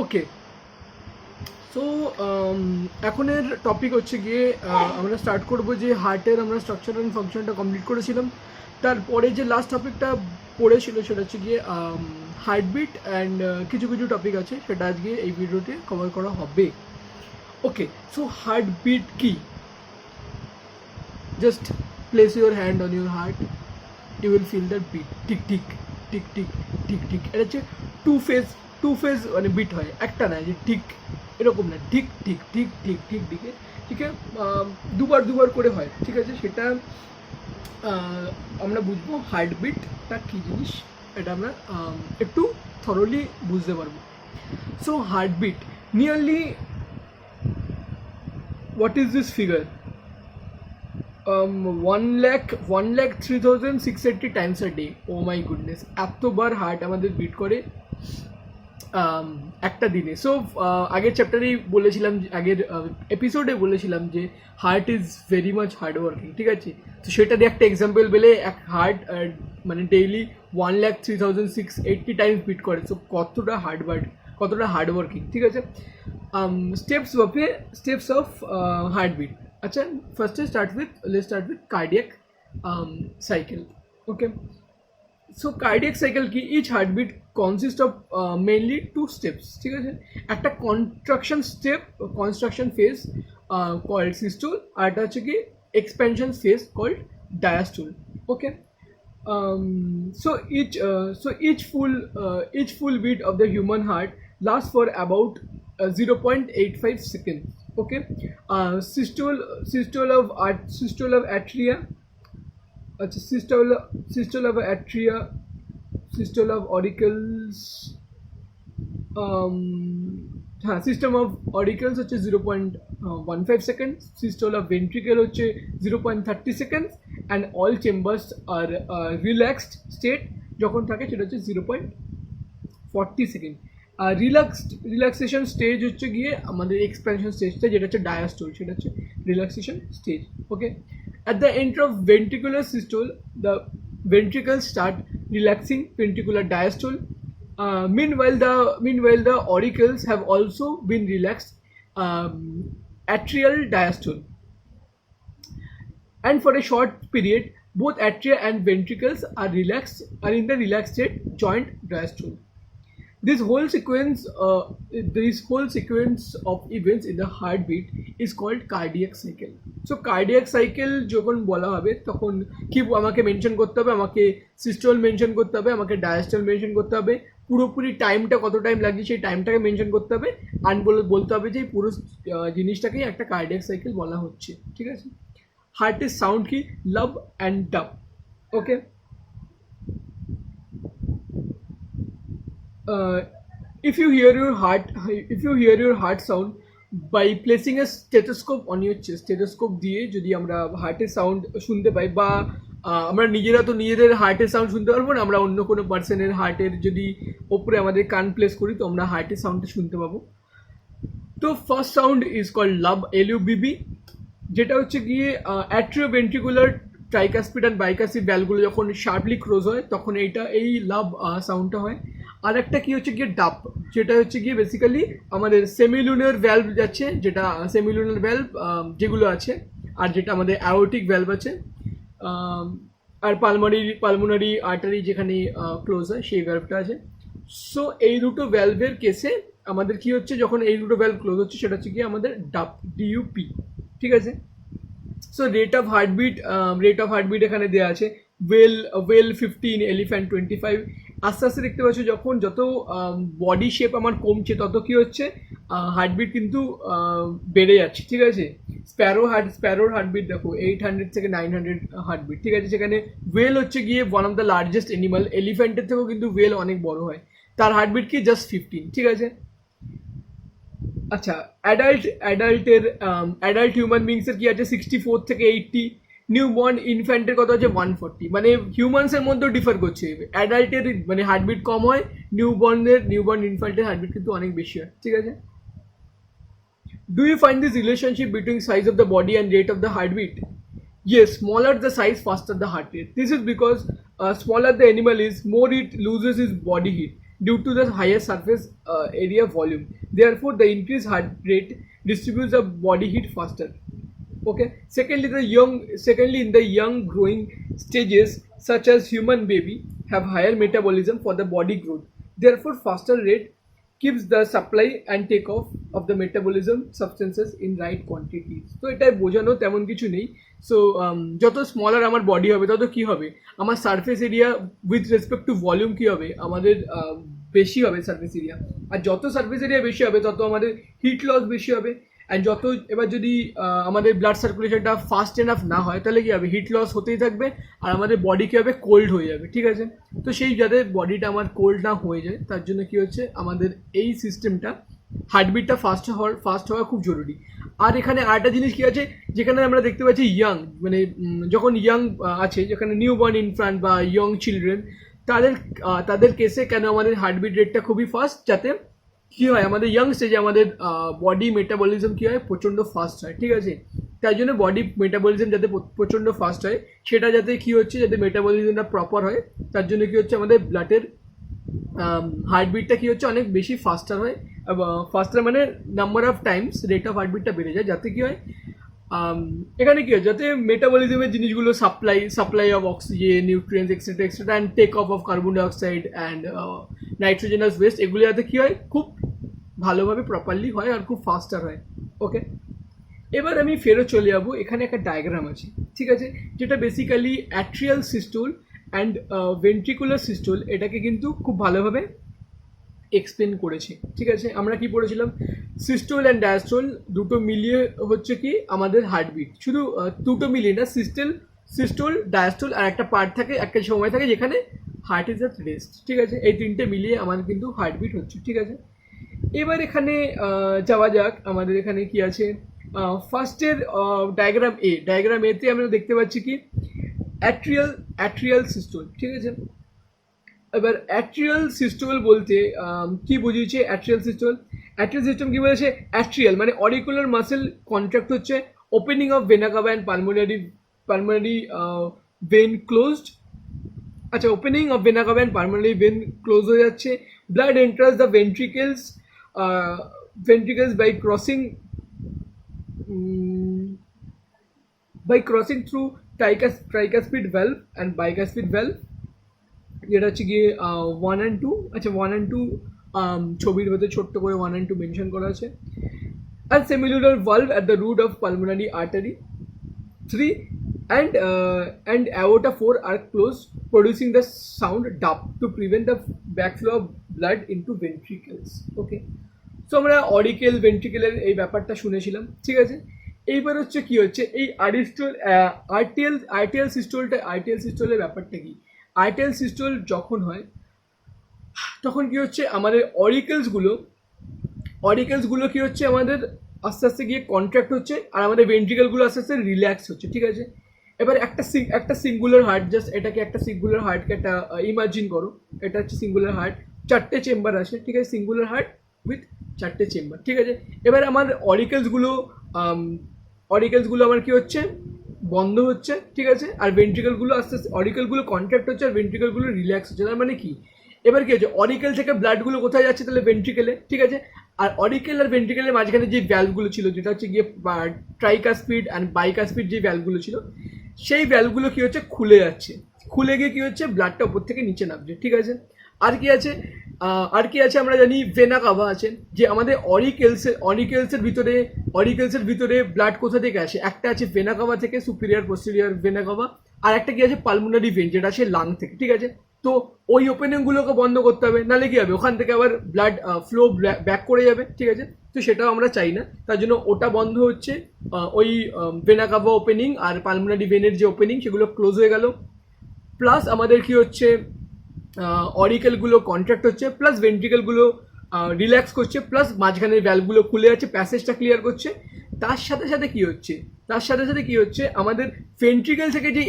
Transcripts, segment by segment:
ওকে, so এখনের topic হচ্ছে গিয়ে আমরা স্টার্ট করবো যে হার্টের আমরা স্ট্রাকচার অ্যান্ড ফাংশনটা কমপ্লিট করেছিলাম। তারপরে যে লাস্ট টপিকটা পড়েছিল সেটা হচ্ছে গিয়ে হার্টবিট অ্যান্ড কিছু কিছু টপিক আছে, সেটা আজকে এই ভিডিওতে কভার করা হবে। ওকে, সো হার্টবিট কি? Just place your hand on your heart, you will feel that beat, tick tick tick tick tick tick. এটা হচ্ছে টু ফেজ মানে বিট হয়, একটা না যে ঠিক এরকম না, ঠিক ঠিক ঠিক ঠিক ঠিক দিকে, ঠিক আছে, দুবার দুবার করে হয়, ঠিক আছে। সেটা আমরা বুঝবো হার্টবিটটা কী জিনিস, এটা আমরা একটু থরলি বুঝতে পারবো। So heartbeat nearly, what is this figure? 1,03,680 times a day. Oh my goodness, এতবার হার্ট আমাদের বিট করে একটা দিনে। সো আগের চ্যাপ্টারেই বলেছিলাম, আগের এপিসোডে বলেছিলাম যে heart is very much hard working, ঠিক আছে। তো সেটা দিয়ে একটা এক্সাম্পল পেলে, এক হার্ট মানে ডেইলি 1,03,680 টাইমস বিট করে, সো কতটা হার্ড ওয়ার্কিং, ঠিক আছে। Steps of heartbeat. আচ্ছা, ফার্স্টে let's start with cardiac cycle. Okay, so cardiac cycle কি? Each heartbeat consists of mainly two steps, ঠিক আছে। একটা কনস্ট্রাকশন ফেজ called systole, আর একটা হচ্ছে কি expansion phase called diastole. Okay, so each full beat of the human heart lasts for about 0.85 seconds. Okay, systole of atria, systole of atria, systole of auricles, system of auricles হচ্ছে 0.15 second, systole of ventricle হচ্ছে 0.30 seconds, and all chambers are relaxed state যখন থাকে সেটা হচ্ছে 0.40 second. আর relaxation stage হচ্ছে গিয়ে আমাদের expansion স্টেজটা, যেটা হচ্ছে ডায়াস্টোল, সেটা হচ্ছে relaxation stage. Okay, at the end of ventricular systole, the ventricles start relaxing ventricular diastole. Meanwhile the auricles have also been relaxed, atrial diastole, and for a short period both atria and ventricles are in the relaxed state, joint diastole. This whole sequence of events in the heartbeat is called cardiac cycle. So cardiac cycle যখন বলা হবে তখন কি আমাকে mention করতে হবে, আমাকে systole mention করতে হবে, আমাকে ডায়াস্টল মেনশন করতে হবে, পুরোপুরি টাইমটা কত টাইম লাগছে সেই টাইমটাকে মেনশন করতে হবে, আর বলতে হবে যে পুরো জিনিসটাকেই একটা কার্ডিয়াক সাইকেল বলা হচ্ছে, ঠিক আছে। হার্টের সাউন্ড কি? লাভ অ্যান্ড ডাব। ওকে, if you hear your heart sound by placing a stethoscope on your chest, stethoscope দিয়ে যদি আমরা হার্টের সাউন্ড শুনতে পাই, বা আমরা নিজেরা তো নিজেদের হার্টের সাউন্ড শুনতে পারবো না, আমরা অন্য কোনো পার্সনের হার্টের যদি ওপরে আমাদের কান প্লেস করি তো আমরা হার্টের সাউন্ডটা শুনতে পাবো। তো first sound is called lub, LUBB, যেটা হচ্ছে গিয়ে অ্যাট্রিওভেন্ট্রিকুলার ট্রাইকাসপিড অ্যান্ড বাইকাসিড ভ্যালগুলো যখন শার্পলি ক্লোজ হয় তখন এই লাভ সাউন্ডটা হয়। আর একটা কি হচ্ছে গিয়ে ডাব, যেটা হচ্ছে গিয়ে বেসিক্যালি আমাদের সেমিলুনার ভ্যালভ যাচ্ছে, যেটা সেমিলুনার ভ্যালভ যেগুলো আছে, আর যেটা আমাদের অ্যাওর্টিক ভ্যালভ আছে, আর পালমোনারি আর্টারি যেখানে ক্লোজ হয় সেই ভ্যালভটা আছে। সো এই দুটো ভ্যালভের কেসে আমাদের কি হচ্ছে, যখন এই দুটো ভ্যালভ ক্লোজ হচ্ছে সেটা হচ্ছে গিয়ে আমাদের ডাব, DUP, ঠিক আছে। সো রেট অফ হার্টবিট এখানে দেওয়া আছে, ওয়েল 15, এলিফ্যান্ট 25। আস্তে আস্তে দেখতে পাচ্ছ যখন যত বডি শেপ আমার কমছে তত কি হচ্ছে, হার্টবিট কিন্তু বেড়ে যাচ্ছে, ঠিক আছে। স্প্যারোর হার্টবিট দেখো 800 থেকে 900 হার্টবিট, ঠিক আছে। সেখানে ওয়েল হচ্ছে গিয়ে one of the largest animal, এলিফ্যান্টের থেকেও কিন্তু ওয়েল অনেক বড় হয়, তার হার্টবিট কি জাস্ট 15, ঠিক আছে। আচ্ছা, অ্যাডাল্ট হিউম্যান বিংসের কি আছে 64 থেকে 80, নিউবর্ন ইনফ্যান্টের কথা হচ্ছে 140, মানে হিউম্যানসের মধ্যেও ডিফার করছে। অ্যাডাল্টের মানে হার্টবিট কম হয়, নিউবর্ন ইনফ্যান্টের হার্টবিট কিন্তু অনেক বেশি হয়, ঠিক আছে। Do you find this relationship between size of the body and rate of the heartbeat? Yes, smaller the size, faster the heart rate. This is because smaller the animal is, more it loses its body heat. due to the higher surface area volume. Therefore, the increased heart rate distributes the body heat faster. Okay. Secondly, in the young growing stages, such as human baby, have higher metabolism for the body growth. Therefore, faster rate keeps the supply and take off of the metabolism substances in right quantities. তো এটাই বোঝানো, তেমন কিছু নেই। So যত smaller আমার body হবে তত কি হবে, আমার surface area with respect to volume কি হবে, আমাদের বেশি হবে সারফেস এরিয়া। আর যত সারফেস এরিয়া বেশি হবে তত আমাদের হিট লস বেশি হবে। অ্যান্ড যত এবার যদি আমাদের ব্লাড সার্কুলেশনটা ফাস্ট এনাফ না হয় তাহলে কী হবে, হিট লস হতেই থাকবে আর আমাদের বডি কী হবে, কোল্ড হয়ে যাবে। ঠিক আছে, তো সেই যাতে বডিটা আমার কোল্ড না হয়ে যায় তার জন্য কী হচ্ছে, আমাদের এই সিস্টেমটা হার্টবিটটা ফাস্ট হওয়া খুব জরুরি। আর এখানে আরেকটা জিনিস কী আছে, যেখানে আমরা দেখতে পাচ্ছি ইয়াং, মানে যখন ইয়াং আছে, যেখানে নিউ বর্ন ইনফ্যান্ট বা ইয়ং চিলড্রেন, তাদের কেসে কেন আমাদের হার্টবিট রেটটা খুবই ফাস্ট, যাতে কী হয়, আমাদের ইয়াং স্টেজে আমাদের বডি মেটাবলিজম কী হয়, প্রচণ্ড ফাস্ট হয়। ঠিক আছে, তাই জন্য বডি মেটাবলিজম যাতে প্রচণ্ড ফাস্ট হয়, সেটা যাতে কী হচ্ছে, যাতে মেটাবলিজমটা প্রপার হয়, তার জন্য কী হচ্ছে, আমাদের ব্লাডের হার্টবিটটা কী হচ্ছে, অনেক বেশি ফাস্টার হয়। ফাস্টার মানে number of times rate of হার্টবিটটা বেড়ে যায়, যাতে কী হয়, এখানে কী হয়, যাতে মেটাবলিজমের জিনিসগুলো supply of oxygen, nutrients etcetera and take off carbon dioxide and nitrogenous waste, এগুলো যাতে কী হয়, খুব ভালোভাবে প্রপারলি হয় আর খুব ফাস্টার হয়। ওকে, এবার আমি ফেরত চলে যাবো। এখানে একটা ডায়াগ্রাম আছে, ঠিক আছে, যেটা basically atrial systole and ventricular systole, এটাকে কিন্তু খুব ভালোভাবে এক্সপ্লেন করেছে। ঠিক আছে, আমরা কি পড়েছিলাম, সিস্টোল অ্যান্ড ডায়াস্টোল দুটো মিলিয়ে হচ্ছে কি আমাদের হার্টবিট। শুধু দুটো মিলিয়ে না, সিস্টোল ডায়াস্টোল আর একটা পার্ট থাকে, একটা সময় থাকে যেখানে হার্ট ইজ অ্যাট রেস্ট। ঠিক আছে, এই তিনটে মিলিয়ে আমাদের কিন্তু হার্টবিট হচ্ছে। ঠিক আছে, এবার এখানে যাওয়া যাক। আমাদের এখানে কি আছে, ফার্স্টের ডায়াগ্রাম এতে আমরা দেখতে পাচ্ছি কি অ্যাট্রিয়াল সিস্টোল। ঠিক আছে, এবার অ্যাট্রিয়াল সিস্টোল বলতে কি বুঝিয়েছে, অ্যাট্রিয়াল সিস্টেম কি বলেছে, অ্যাট্রিয়াল মানে অরিকুলার মাসেল কন্ট্রাক্ট হচ্ছে, opening of vena cava and pulmonary vein closed. আচ্ছা, opening of vena cava and pulmonary vein close হয়ে যাচ্ছে। Blood enters the ventricles by crossing through tricuspid valve and bicuspid valve, যেটা হচ্ছে গিয়ে 1 and 2। আচ্ছা, 1 and 2 ছবির মধ্যে ছোট্ট করে 1 and 2 মেনশন করা আছে। and semilunar valve at the root of pulmonary artery 3 and aorta 4 are closed, producing the sound dup to prevent the backflow of blood into ventricles. Okay, so আমরা oracle ভেন্ট্রিকেলের এই ব্যাপারটা শুনেছিলাম। ঠিক আছে, এইবার হচ্ছে কি হচ্ছে, এই আর্টিয়াল সিস্টোলের ব্যাপারটা কি, আর্টিয়াল সিস্টোল যখন হয় তখন কি হচ্ছে, আমাদের অরিকেলসগুলো কি হচ্ছে, আমাদের আস্তে আস্তে গিয়ে কন্ট্রাক্ট হচ্ছে আর আমাদের ভেন্ট্রিকেলগুলো আস্তে আস্তে রিল্যাক্স হচ্ছে। ঠিক আছে, এবার একটা সিঙ্গুলার হার্ট, জাস্ট এটাকে একটা সিঙ্গুলার হার্টকে একটা ইমাজিন করো, এটা হচ্ছে সিঙ্গুলার হার্ট, 4টে চেম্বার আছে। ঠিক আছে, সিঙ্গুলার হার্ট উইথ 4টে চেম্বার। ঠিক আছে, এবার আমার অরিকেলসগুলো আমার কি হচ্ছে, বন্ধ হচ্ছে। ঠিক আছে, আর ভেন্ট্রিকেলগুলো আস্তে আস্তে, অরিকেলগুলো কন্ট্রাক্ট হচ্ছে আর ভেন্ট্রিকেলগুলো রিল্যাক্স হচ্ছে। তার মানে কি, এবার কি হচ্ছে, অরিকেল থেকে ব্লাডগুলো কোথায় যাচ্ছে, তাহলে ভেন্ট্রিকেলে। ঠিক আছে, আর অরিকেল আর ভেন্ট্রিকেলের মাঝখানে যে ভ্যালভগুলো ছিল, যেটা হচ্ছে গিয়ে ট্রাইকাস্পিড অ্যান্ড বাইকাস্পিড যে ভ্যালভগুলো ছিল, সেই ভ্যালভগুলো কি হচ্ছে, খুলে যাচ্ছে। খুলে গিয়ে কি হচ্ছে, ব্লাডটা উপর থেকে নিচে নামছে। ঠিক আছে, আর কি আছে আমরা জানি, ভেনা কাভা আছে, যে আমাদের অরিকেলসের ভিতরে ব্লাড কোথা থেকে আসে, একটা আছে ভেনা কাভা থেকে, সুপিরিয়র পোস্টেরিয়র ভেনা কাভা, আর একটা কি আছে, পালমোনারি ভেন, যেটা আছে লাং থেকে। ঠিক আছে, তো ওই ওপেনিংগুলোকে বন্ধ করতে হবে, নাহলে কি হবে, ওখান থেকে আবার ব্লাড ফ্লো ব্যাক করে যাবে। ঠিক আছে, তো সেটাও আমরা চাই না, তার জন্য ওটা বন্ধ হচ্ছে, ওই ভেনা কাভা ওপেনিং আর পালমোনারি ভেনের যে ওপেনিং সেগুলো ক্লোজ হয়ে গেল। প্লাস আমাদের কি হচ্ছে, অরিকেলগুলো কন্ট্রাক্ট হচ্ছে, প্লাস ভেন্ট্রিকেলগুলো রিল্যাক্স করছে, প্লাস মাঝখানের ভ্যালভগুলো খুলে যাচ্ছে, প্যাসেজটা ক্লিয়ার করছে। তার সাথে সাথে কি হচ্ছে, আমাদের ভেন্ট্রিকেল থেকে যে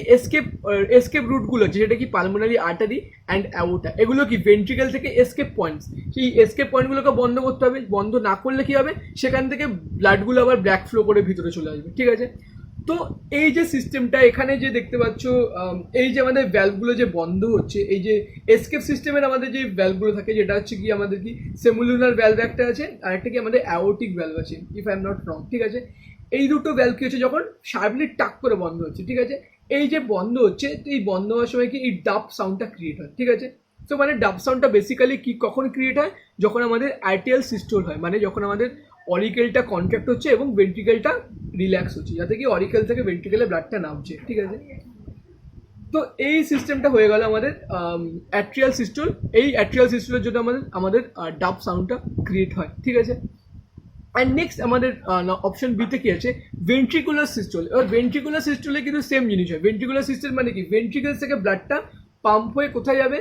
এসকেপ রুটগুলো আছে, যেটা কি পালমোনারি আর্টারি অ্যান্ড অ্যাওর্টা, এগুলো কি ভেন্ট্রিকেল থেকে এসকেপ পয়েন্টস, সেই এসকেপ পয়েন্টগুলোকে বন্ধ করতে হবে। বন্ধ না করলে কি হবে, সেখান থেকে ব্লাডগুলো আবার ব্যাক ফ্লো করে ভিতরে চলে আসবে। ঠিক আছে, তো এই যে সিস্টেমটা এখানে যে দেখতে পাচ্ছ, এই যে আমাদের ভ্যালভগুলো যে বন্ধ হচ্ছে, এই যে এসকেপ সিস্টেমের আমাদের যে ভ্যালভগুলো থাকে, যেটা হচ্ছে কি আমাদের কি সেমুলুনার ভ্যালভ একটা আছে, আর একটা কি আমাদের অ্যাওর্টিক ভ্যালভ আছে, if I am not wrong, ঠিক আছে। এই দুটো ভ্যালভ কি হচ্ছে যখন শার্পলি টাক করে বন্ধ হচ্ছে, ঠিক আছে, এই যে বন্ধ হচ্ছে, তো এই বন্ধ হওয়ার সময় কি এই ডাব সাউন্ডটা ক্রিয়েট হয়, ঠিক আছে। তো মানে ডাব সাউন্ডটা বেসিক্যালি কি কখন ক্রিয়েট হয়, যখন আমাদের আর্টিয়াল সিস্টোল হয়, মানে যখন আমাদের অরিকেলটা কন্ট্রাক্ট হচ্ছে এবং ভেন্ট্রিকেলটা রিল্যাক্স হচ্ছে, যাতে কি অরিকেল থেকে ভেন্ট্রিকেলে ব্লাডটা নামছে, ঠিক আছে। তো এই সিস্টেমটা হয়ে গেল আমাদের অ্যাট্রিয়াল সিস্টোল। এই অ্যাট্রিয়াল সিস্টোলের জন্য আমাদের ডাব সাউন্ডটা ক্রিয়েট হয়, ঠিক আছে। অ্যান্ড নেক্সট আমাদের অপশন বিতে কি আছে, ভেন্ট্রিকুলার সিস্টোল। এবার ভেন্ট্রিকুলার সিস্টোলে কিন্তু সেম জিনিস হয়। ভেন্ট্রিকুলার সিস্টোল মানে কি, ভেন্ট্রিকেলস থেকে ব্লাডটা পাম্প হয়ে কোথায় যাবে,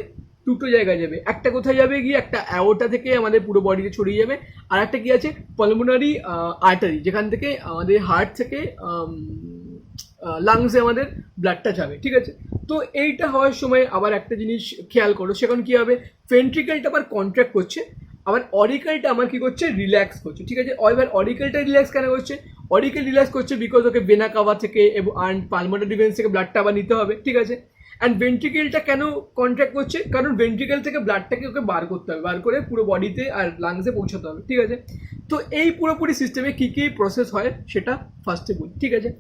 দুটো জায়গায় যাবে। একটা কোথায় যাবে গিয়ে, একটা অ্যাওটা থেকে আমাদের পুরো বডিতে ছড়িয়ে যাবে, আর একটা কি আছে পালমোনারি আর্টারি, যেখান থেকে আমাদের হার্ট থেকে লাংসে আমাদের ব্লাডটা যাবে, ঠিক আছে। তো এইটা হওয়ার সময় আবার একটা জিনিস খেয়াল করো, সেখানে কি হবে, ভেন্ট্রিকেলটা আবার কন্ট্রাক্ট করছে, আবার অরিকেলটা আমার কি করছে, রিল্যাক্স করছে, ঠিক আছে। এবার অরিকেলটা রিল্যাক্স কেন করছে, অরিকেল রিল্যাক্স করছে বিকজ ওকে ভেনা কাভা থেকে এবং পালমোনারি ভেন্স থেকে ব্লাডটা আবার নিতে হবে, ঠিক আছে। অ্যান্ড ভেন্ট্রিকেলটা কেন কন্ট্রাক্ট করছে, কারণ ভেন্ট্রিকেল থেকে ব্লাডটাকে ওকে বার করতে হবে, বার করে পুরো বডিতে আর লাংসে পৌঁছাতে হবে, ঠিক আছে। তো এই পুরোপুরি সিস্টেমে কী কী প্রসেস হয় সেটা ফার্স্টে বলি, ঠিক আছে।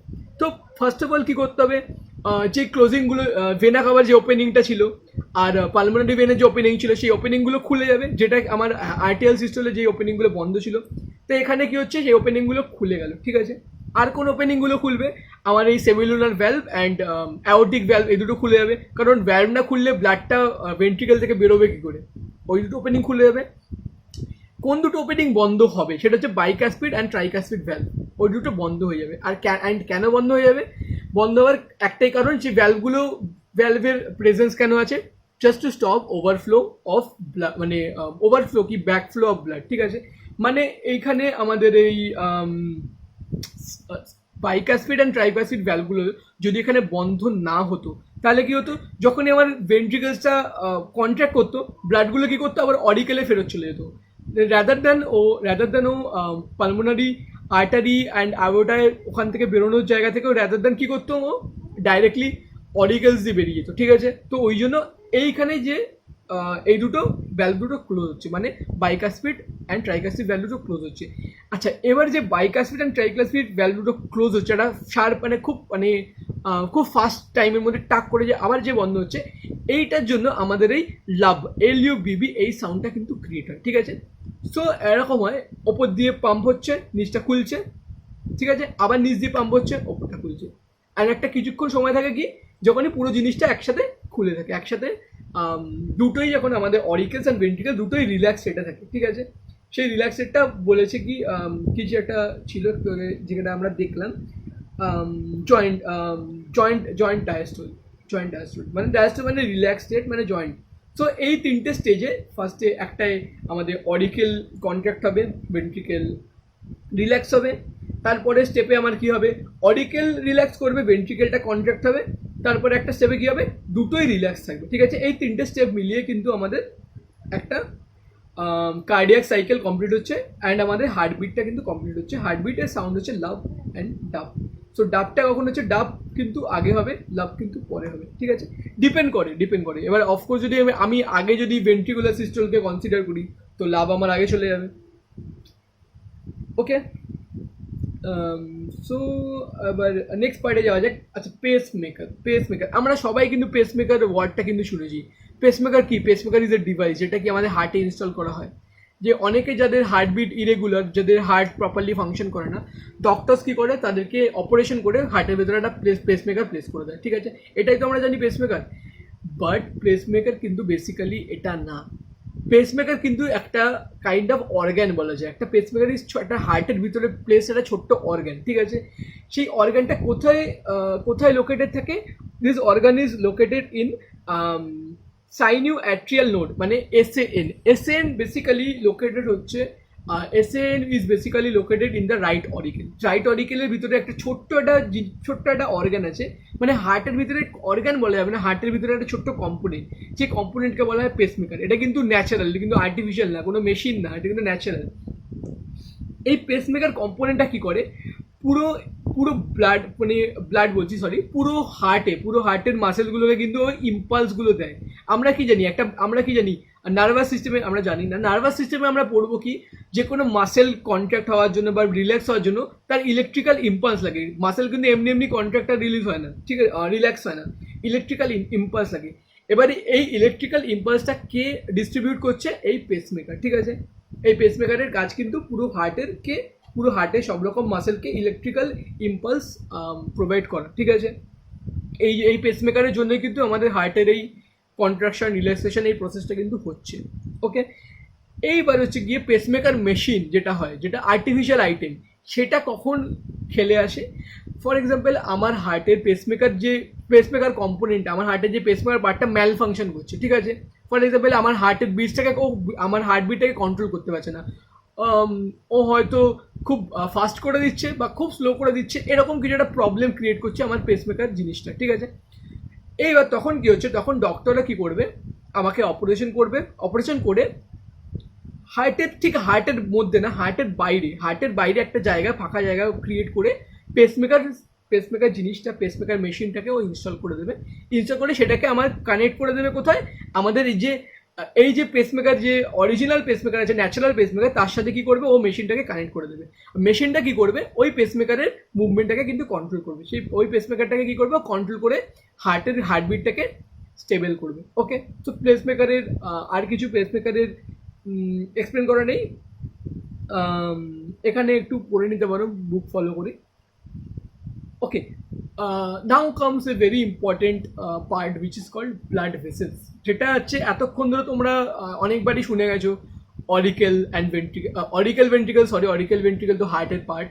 তো ফার্স্ট অফ অল কী করতে হবে, যে ক্লোজিংগুলো, ভেনা কাভার যে ওপেনিংটা ছিল আর পালমোনারি ভেনের যে ওপেনিং ছিল, সেই ওপেনিংগুলো খুলে যাবে, যেটা আমার আর্টিয়াল সিস্টোলে যে ওপেনিংগুলো বন্ধ ছিল। তো এখানে কি হচ্ছে, সেই ওপেনিংগুলো খুলে গেল, ঠিক আছে। আর কোন ওপেনিংগুলো খুলবে, আমার এই semilunar valve and aortic valve, এই দুটো খুলে যাবে, কারণ ভ্যালভ না খুললে ব্লাডটা ভেন্ট্রিকেল থেকে বেরোবে কী করে, ওই দুটো ওপেনিং খুলে যাবে। কোন দুটো ওপেনিং বন্ধ হবে, সেটা হচ্ছে বাইকাসপিড অ্যান্ড ট্রাইকাসপিড ভ্যালভ, ওই দুটো বন্ধ হয়ে যাবে। আর কেন বন্ধ হয়ে যাবে, বন্ধ হওয়ার একটাই কারণ, যে ভ্যালভের প্রেজেন্স কেন আছে, just to stop overflow of blood, মানে ওভারফ্লো কি ব্যাকফ্লো অফ ব্লাড, ঠিক আছে। মানে এইখানে আমাদের এই বাইকাসপিড অ্যান্ড ট্রাইকাসপিড ভ্যালভগুলো যদি এখানে বন্ধ না হতো, তাহলে কি হতো, যখনই আমার ভেন্ট্রিকেলসটা কন্ট্রাক্ট করতো, ব্লাডগুলো কী করতো, আবার অরিকেলে ফেরত চলে যেত, রাদার দ্যান ও পালমোনারি আর্টারি অ্যান্ড অ্যাওর্টায় ওখান থেকে বেরোনোর জায়গা থেকেও রাদার দ্যান কী করতো, ও ডাইরেক্টলি অরিকেলস দিয়ে বেরিয়ে যেত, ঠিক আছে। তো ওই জন্য এইখানে যে এই দুটো ভ্যালভ দুটো ক্লোজ হচ্ছে, মানে বাইকাসপিড অ্যান্ড ট্রাইকাসপিড ভ্যালভ দুটো ক্লোজ হচ্ছে। আচ্ছা, এবার যে বাইকাসপিড অ্যান্ড ট্রাইকাসপিড ভ্যালভ দুটো ক্লোজ হচ্ছে, এটা শার্প, মানে খুব ফাস্ট টাইমের মধ্যে টাক করে যে আবার যে বন্ধ হচ্ছে, এইটার জন্য আমাদের এই লাভ, LUBB, এই সাউন্ডটা কিন্তু ক্রিয়েট হয়, ঠিক আছে। সো এরকম হয়, ওপর দিয়ে পাম্প হচ্ছে, নিচটা খুলছে, ঠিক আছে, আবার নিচ দিয়ে পাম্প হচ্ছে, ওপরটা খুলছে। আর একটা কিছুক্ষণ সময় থাকে কি, যখনই পুরো জিনিসটা একসাথে খুলে থাকে, একসাথে দুটোই, যখন আমাদের অরিকেলস অ্যান্ড ভেন্ট্রিকেল দুটোই রিল্যাক্স সেটা থাকে, ঠিক আছে। সেই রিল্যাক্স সেটটা বলেছে কি, কিছু একটা ছিল যেটা আমরা দেখলাম, জয়েন্ট জয়েন্ট ডায়াস্টোল, মানে ডায়াস্টোল মানে রিল্যাক্স স্টেট, মানে জয়েন্ট। সো এই তিনটে স্টেজে, ফার্স্টে একটাই আমাদের অরিকেল কন্ট্রাক্ট হবে, ভেন্ট্রিকেল রিল্যাক্স হবে, তারপরে স্টেপে আমার কি হবে, অরিকেল রিল্যাক্স করবে, ভেন্ট্রিকেলটা কন্ট্রাক্ট হবে, তারপরে একটা স্টেপে কি হবে, দুটোই রিল্যাক্স থাকবে, ঠিক আছে। এই তিনটে স্টেপ মিলিয়ে কিন্তু আমাদের একটা কার্ডিয়াক সাইকেল কমপ্লিট হচ্ছে, অ্যান্ড আমাদের হার্টবিটটা কিন্তু কমপ্লিট হচ্ছে। হার্টবিটের সাউন্ড হচ্ছে লাভ অ্যান্ড ডাব। সো ডাবটা কখন হচ্ছে, ডাব কিন্তু আগে হবে, লাভ কিন্তু পরে হবে, ঠিক আছে। ডিপেন্ড করে। এবার অফকোর্স যদি আমি আগে যদি ভেন্ট্রিকুলার সিস্টোলকে কনসিডার করি, তো লাভ আমার আগে চলে যাবে, ওকে। সো এবার নেক্সট পার্টে যাওয়া যাক। আচ্ছা, পেসমেকার আমরা সবাই কিন্তু পেসমেকার ওয়ার্ডটা কিন্তু শুনেছি। পেসমেকার কি, পেসমেকার ইজ এ ডিভাইস যেটা কি আমাদের হার্টে ইনস্টল করা হয়। যে অনেকে যাদের হার্টবিট ইরেগুলার, যাদের হার্ট প্রপারলি ফাংশন করে না, ডক্টরস কী করে, তাদেরকে অপারেশন করে হার্টের ভেতরে একটা পেসমেকার প্লেস করে দেয়, ঠিক আছে। এটাই তো আমরা জানি পেসমেকার। বাট পেসমেকার কিন্তু বেসিক্যালি এটা না। পেসমেকার কিন্তু একটা কাইন্ড অফ অর্গ্যান বলা যায়। একটা পেসমেকার একটা হার্টের ভিতরে প্লেস একটা ছোট্ট অর্গ্যান, ঠিক আছে। সেই অর্গ্যানটা কোথায় লোকেটেড থাকে, this organ is located in sino atrial node, মানে SAN বেসিক্যালি লোকেটেড হচ্ছে, SAN is basically located in the right অরিকেলের ভিতরে একটা ছোট্ট একটা অর্গ্যান আছে, মানে হার্টের ভিতরে অর্গ্যান বলা যাবে না, হার্টের ভিতরে একটা ছোট্ট কম্পোনেন্ট, যে কম্পোনেন্টকে বলা হয় পেসমেকার। এটা কিন্তু ন্যাচারাল, কিন্তু আর্টিফিশিয়াল না, কোনো মেশিন না, এটা কিন্তু ন্যাচারাল। এই পেসমেকার কম্পোনেন্টটা কি করে, পুরো ব্লাড বলছি সরি, পুরো হার্টের মাসেলগুলোকে কিন্তু ওই ইম্পালসগুলো দেয়। আমরা কি জানি নার্ভাস সিস্টেমে, আমরা জানি না নার্ভাস সিস্টেমে আমরা পড়বো কি, যে কোনো মাসেল কন্ট্রাক্ট হওয়ার জন্য বা রিল্যাক্স হওয়ার জন্য তার ইলেকট্রিক্যাল ইম্পালস লাগে। মাসেল কিন্তু এমনি এমনি কন্ট্রাক্ট আর রিলিজ হয় না, ঠিক আছে, রিল্যাক্স হয় না, ইলেকট্রিক্যাল ইম্পালস লাগে। এবারে এই ইলেকট্রিক্যাল ইম্পালসটা কে ডিস্ট্রিবিউট করছে? এই পেসমেকার, ঠিক আছে। এই পেসমেকারের কাজ কিন্তু পুরো হার্টের সব রকম মাসেলকে ইলেকট্রিক্যাল ইম্পালস প্রোভাইড করা, ঠিক আছে। এই পেসমেকারের জন্যই কিন্তু আমাদের হার্টের এই কন্ট্রাকশন রিল্যাক্সেশন এই প্রসেসটা কিন্তু হচ্ছে, ওকে। এইবার হচ্ছে গিয়ে পেসমেকার মেশিন যেটা হয়, যেটা আর্টিফিশিয়াল আইটেম, সেটা কখন খেলে আসে? ফর এক্সাম্পল, আমার হার্টের পেসমেকার কম্পোনেন্ট, আমার হার্টের যে পেসমেকার পার্টটা ম্যাল ফাংশন করছে, ঠিক আছে। ফর এক্সাম্পল, আমার আমার হার্টবিটটাকে কন্ট্রোল করতে পারছে না, ও হয়তো খুব ফাস্ট করে দিচ্ছে বা খুব স্লো করে দিচ্ছে, এরকম কিছু একটা প্রবলেম ক্রিয়েট করছে আমার পেসমেকার জিনিসটা, ঠিক আছে। এইবার তখন কি হচ্ছে, তখন ডক্টররা কি করবে, আমাকে অপারেশন করে হার্টের মধ্যে না, হার্টের বাইরে একটা জায়গা, ফাঁকা জায়গা ক্রিয়েট করে পেসমেকার জিনিসটা, পেসমেকার মেশিনটাকে ও ইনস্টল করে দেবে। ইনস্টল করে সেটাকে আমার কানেক্ট করে দেবে কোথায়? আমাদের এই যে পেসমেকার, যে অরিজিনাল পেসমেকার আছে, ন্যাচারাল পেসমেকার, তার সাথে কি করবে, ও মেশিনটাকে কানেক্ট করে দেবে। মেশিনটা কি করবে, ওই পেসমেকারের মুভমেন্টটাকে কিন্তু কন্ট্রোল করবে। ওই পেসমেকারটাকে কি করবে, কন্ট্রোল করে হার্টবিটটাকে স্টেবল করবে, ওকে। তো পেসমেকারের আর কিছু পেসমেকারের এক্সপ্লেন করা নেই, এখানে একটু পড়ে নিতে পারো বুক ফলো করে, okay. Now comes a very important part which is called blood vessels, যেটা হচ্ছে এতক্ষণ ধরে তোমরা অনেকবারই শুনে গেছো, অরিকেল ভেন্ট্রিকল তো হার্টের পার্ট।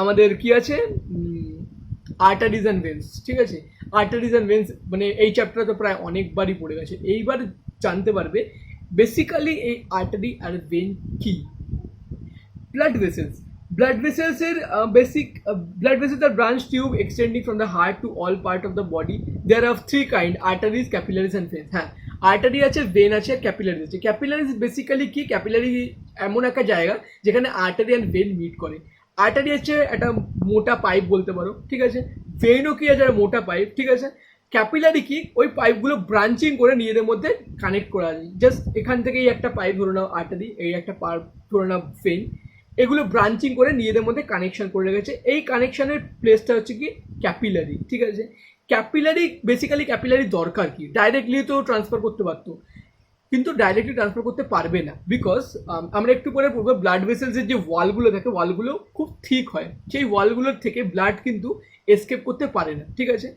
আমাদের কি আছে, আর্টারিজ অ্যান্ড ভেন্স, ঠিক আছে। আর্টারিজ অ্যান্ড ভেন্স মানে এই চ্যাপ্টার তো প্রায় অনেকবারই পড়ে গেছে, এইবার জানতে পারবে বেসিক্যালি এই আর্টারি আর ভেন কি। Blood vessels are branch tube extending from the heart to all part of the body. There are three kind: arteries, capillaries and veins. হ্যাঁ, আর্টারি আছে, ভেন আছে, আর ক্যাপিলারি আছে। ক্যাপিলারিজ বেসিক্যালি কি, capillary এমন একটা জায়গা যেখানে আর্টারি অ্যান্ড ভেন মিট করে। আর্টারি হচ্ছে একটা মোটা পাইপ বলতে পারো, ঠিক আছে। ভেনও কি আছে, মোটা পাইপ, ঠিক আছে। ক্যাপিলারি কি, ওই পাইপগুলো ব্রাঞ্চিং করে নিজেদের মধ্যে কানেক্ট করা যায়। জাস্ট এখান থেকেই একটা পাইপ ধরে নাও আর্টারি, এই একটা পাইপ ধরে নাও ভেন, এগুলো ব্রাঞ্চিং করে নিজেদের মধ্যে কানেকশন করে রেখেছে। এই কানেকশনের প্লেসটা হচ্ছে কি ক্যাপিলারি, ঠিক আছে। ক্যাপিলারি দরকার কি, ডাইরেক্টলি তো ট্রান্সফার করতে পারতো, কিন্তু ডাইরেক্টলি ট্রান্সফার করতে পারবে না, বিকজ আমরা একটু পরে পড়বো ব্লাড ভেসেলসের যে ওয়ালগুলো থাকে, ওয়ালগুলো খুব থিক হয়, সেই ওয়ালগুলোর থেকে ব্লাড কিন্তু এসকেপ করতে পারে না, ঠিক আছে।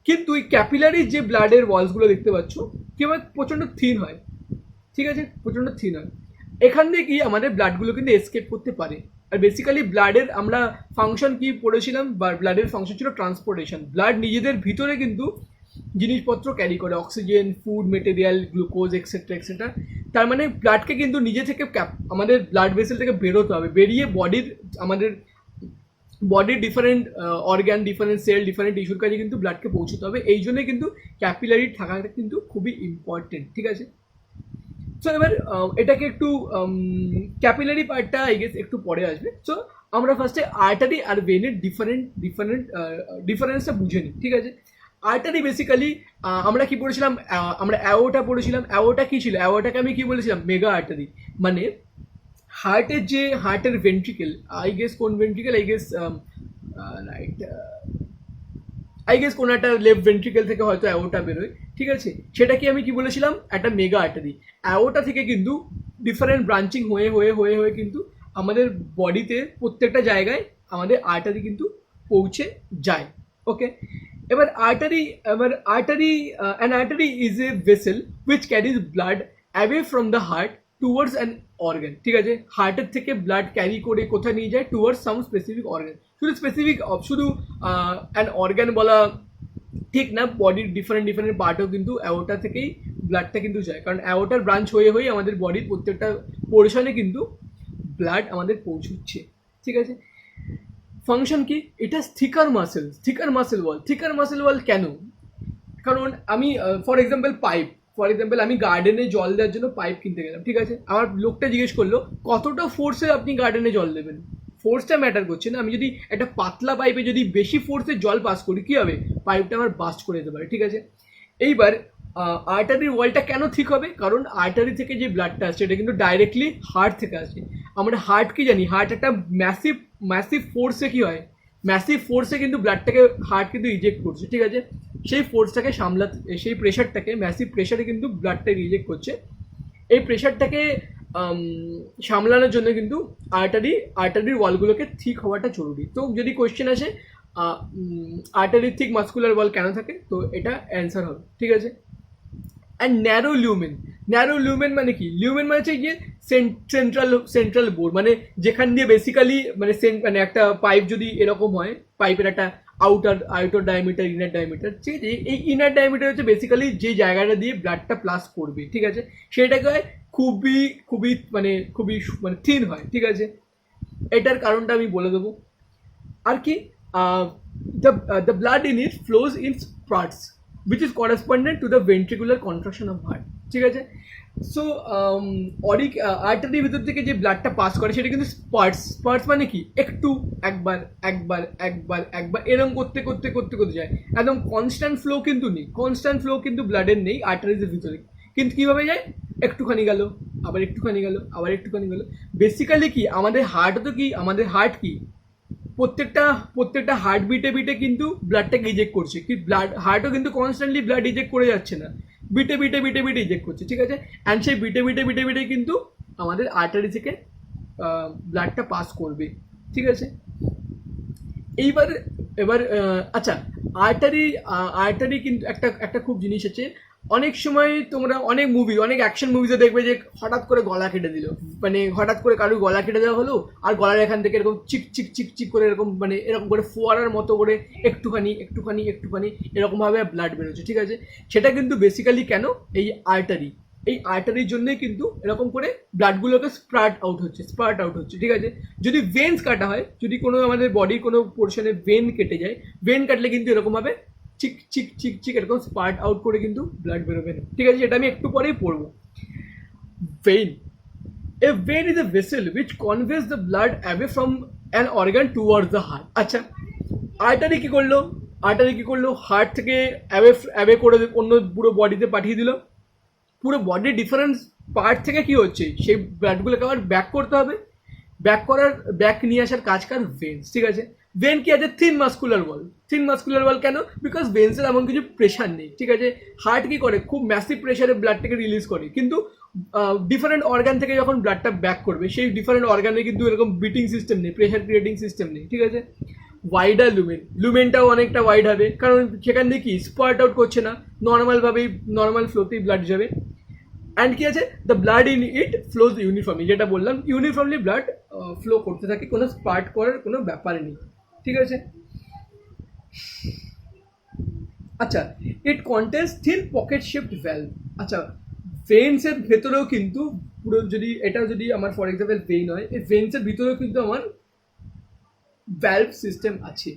কিন্তু এই ক্যাপিলারির যে ব্লাডের ওয়ালসগুলো দেখতে পাচ্ছ, কি হয়, প্রচণ্ড থিন হয়, ঠিক আছে, প্রচণ্ড থিন হয়। এখান থেকে কি আমাদের ব্লাডগুলো কিন্তু এসকেপ করতে পারে। আর বেসিক্যালি ব্লাডের আমরা ফাংশন কি পড়েছিলাম, বা ব্লাডের ফাংশন ছিল ট্রান্সপোর্টেশন। ব্লাড নিজেদের ভিতরে কিন্তু জিনিসপত্র ক্যারি করে, oxygen, food material, glucose etcetera. তার মানে ব্লাডকে কিন্তু নিজে থেকে আমাদের ব্লাড ভেসেল থেকে বেরোতে হবে, বেরিয়ে আমাদের বডির different organ, different cell, different টিস্যুর কাছে কিন্তু ব্লাডকে পৌঁছতে হবে। এই জন্যই কিন্তু ক্যাপিলারি থাকাটা কিন্তু খুবই ইম্পর্টেন্ট, ঠিক আছে। সো এবার এটাকে একটু ক্যাপিলারি পার্টটা আই গেস একটু পরে আসবে। সো আমরা ফার্স্টে আর্টারি আর ভেনের ডিফারেন্সটা বুঝে নিই, ঠিক আছে। আর্টারি বেসিক্যালি আমরা কি পড়েছিলাম, আমরা অ্যাওটা পড়েছিলাম। অ্যাওটা কি ছিল, অ্যাওটাকে আমি কি বলেছিলাম, মেগা আর্টারি। মানে হার্টের ভেন্ট্রিকেল, আই গেস কোন ভেন্ট্রিকেল, আই গেস কোনো একটা লেফট ভেন্ট্রিকেল থেকে হয়তো অ্যাওটা বেরোয়, ঠিক আছে। সেটাকে আমি কি বলেছিলাম, একটা মেগা আর্টারি। অ্যাওটা থেকে কিন্তু ডিফারেন্ট ব্রাঞ্চিং হয়ে হয়ে হয়ে হয়ে কিন্তু আমাদের বডিতে প্রত্যেকটা জায়গায় আমাদের আর্টারি কিন্তু পৌঁছে যায়, ওকে। এবার artery an artery is a vessel which carries blood away from the heart towards an organ, ঠিক আছে। হার্টের থেকে ব্লাড ক্যারি করে কোথায় নিয়ে যায়, টুয়ার্ডস সাম স্পেসিফিক অর্গান। শুধু অ্যান অর্গান বলা ঠিক না, বডির ডিফারেন্ট পার্টও কিন্তু অ্যাওটা থেকেই ব্লাডটা কিন্তু যায়, কারণ অ্যাওটার ব্রাঞ্চ হয়ে হয়ে আমাদের বডির প্রত্যেকটা পোর্শনে কিন্তু ব্লাড আমাদের পৌঁছচ্ছে, ঠিক আছে। ফাংশন কি, এটা থিকার মাসেল ওয়াল কেন, কারণ আমি ফর এক্সাম্পল আমি গার্ডেনে জল দেওয়ার জন্য পাইপ কিনতে গেলাম, ঠিক আছে। আমার লোকটা জিজ্ঞেস করলো কতটা ফোর্সে আপনি গার্ডেনে জল দেবেন, ফোর্সটা ম্যাটার করছে না। আমি যদি একটা পাতলা পাইপে যদি বেশি ফোর্সে জল পাস করি কী হবে, পাইপটা আমার বাস্ট করে দিতে পারে, ঠিক আছে। এইবার আর্টারির ওয়ালটা কেন ঠিক হবে, কারণ আর্টারি থেকে যে ব্লাডটা আসছে এটা কিন্তু ডাইরেক্টলি হার্ট থেকে আসছে। আমরা হার্ট কি জানি, হার্ট একটা ম্যাসিভ ম্যাসিভ ফোর্সে কী হয়, ম্যাসিভ ফোর্সে কিন্তু ব্লাডটাকে হার্ট কিন্তু ইজেক্ট করছে, ঠিক আছে। সেই ফোর্সটাকে সামলাতে, সেই প্রেশারটাকে, ম্যাসিভ প্রেশারে কিন্তু ব্লাডটাকে রিজেক্ট করছে। এই প্রেশারটাকে সামলানোর জন্য কিন্তু আর্টারির ওয়ালগুলোকে ঠিক হওয়াটা জরুরি। তো যদি কোয়েশ্চেন আসে আর্টারি থিক মাস্কুলার ওয়াল কেন থাকে, তো এটা অ্যান্সার হবে, ঠিক আছে। অ্যান্ড ন্যারো লিউমেন মানে কি, লিউমেন মানে হচ্ছে গিয়ে সেন্ট্রাল বোর, মানে যেখান দিয়ে বেসিক্যালি মানে একটা পাইপ যদি এরকম হয়, পাইপের একটা আউটার ডায়ামিটার, ইনার ডায়ামিটার, ঠিক আছে। এই ইনার ডায়ামিটার হচ্ছে বেসিক্যালি যে জায়গাটা দিয়ে ব্লাডটা প্লাস করবে, ঠিক আছে, সেটাকে খুবই খুবই মানে খুবই মানে থিন হয়, ঠিক আছে। এটার কারণটা আমি বলে দেবো। আর কি, the blood in it flows in spurts which is correspondent to the ventricular contraction of heart, ঠিক আছে। সো আর্টারির ভিতর থেকে যে ব্লাডটা পাস করে সেটা কিন্তু স্পার্টস মানে কি, একটু একবার একবার একবার একবার এরকম করতে করতে করতে করতে যায়, একদম কনস্ট্যান্ট ফ্লো কিন্তু নেই, কনস্ট্যান্ট ফ্লো কিন্তু ব্লাডের নেই আর্টারিজের ভিতরে। কিন্তু কীভাবে যায়, একটুখানি গেল, আবার একটুখানি গেল, আবার একটুখানি গেল। বেসিক্যালি কি আমাদের হার্ট তো কি, আমাদের হার্ট কি প্রত্যেকটা হার্ট বিটে কিন্তু ব্লাডটাকে ইজেক্ট করছে, কি হার্টও কিন্তু কনস্ট্যান্টলি ব্লাড ইজেক্ট করে যাচ্ছে না, বিটে ইজেক্ট করছে, ঠিক আছে। অ্যান্ড সেই বিটে কিন্তু আমাদের আর্টারি থেকে ব্লাডটা পাস করবে, ঠিক আছে। এবার আচ্ছা, আর্টারি কিন্তু একটা খুব জিনিস আছে। অনেক সময় তোমরা অনেক অ্যাকশন মুভিতে দেখবে যে হঠাৎ করে গলা কেটে দিল, মানে হঠাৎ করে কারোর গলা কেটে দেওয়া হলো, আর গলার এখান থেকে এরকম চিক চিক চিক চিক করে এরকম মানে এরকম করে ফোয়ারার মতো করে একটুখানি একটুখানি একটুখানি এরকমভাবে ব্লাড বেরোচ্ছে, ঠিক আছে। সেটা কিন্তু বেসিক্যালি কেন, এই আর্টারির জন্যই কিন্তু এরকম করে ব্লাডগুলোকে স্পার্ট আউট হচ্ছে, ঠিক আছে। যদি ভেন্স কাটা হয়, যদি কোনো আমাদের বডির কোনো পোর্শনে ভেন কেটে যায়, ভেন কাটলে কিন্তু এরকমভাবে চিক চিক চিক চিক এরকম স্পার্ট আউট করে কিন্তু ব্লাড বেরোবে না, ঠিক আছে। এটা আমি একটু পরেই পড়বো। Vein, a vein is a vessel which conveys the blood away from an organ towards the heart. আচ্ছা, আর্টারি কি করলো, হার্ট থেকে অ্যাওয়ে করে অন্য পুরো বডিতে পাঠিয়ে দিল। পুরো বডির ডিফারেন্স পার্ট থেকে কি হচ্ছে, সেই ব্লাডগুলোকে আবার ব্যাক নিয়ে আসার কাজ কার, ভেন্স, ঠিক আছে। ভেন কি আছে, থিন মাস্কুলার ওয়াল কেন, বিকজ ভেন্সের এমন কিছু প্রেশার নেই, ঠিক আছে। হার্ট কি করে, খুব ম্যাসিভ প্রেশারে ব্লাডটাকে রিলিজ করে, কিন্তু ডিফারেন্ট অর্গান থেকে যখন ব্লাডটা ব্যাক করবে, সেই ডিফারেন্ট অর্গানে কিন্তু এরকম বিটিং সিস্টেম নেই, প্রেশার ক্রিয়েটিং সিস্টেম নেই, ঠিক আছে। ওয়াইডার লুমেনটাও অনেকটা ওয়াইড হবে, কারণ সেখান থেকে কি স্পার্ট আউট করছে না, নর্মাল ফ্লোতেই ব্লাড যাবে। অ্যান্ড কি আছে, the blood in it flows uniformly, যেটা বললাম ইউনিফর্মলি ব্লাড ফ্লো করতে থাকে, কোনো স্পার্ট করার কোনো ব্যাপার নেই, ঠিক আছে। আচ্ছা, it contains thin pocket shaped valve. আচ্ছা, ভেন্সের ভেতরেও কিন্তু পুরো যদি আমার ফর এক্সাম্পল ভেইন হয়, এই ভেন্সের ভিতরেও কিন্তু আমার ভ্যালভ সিস্টেম আছে।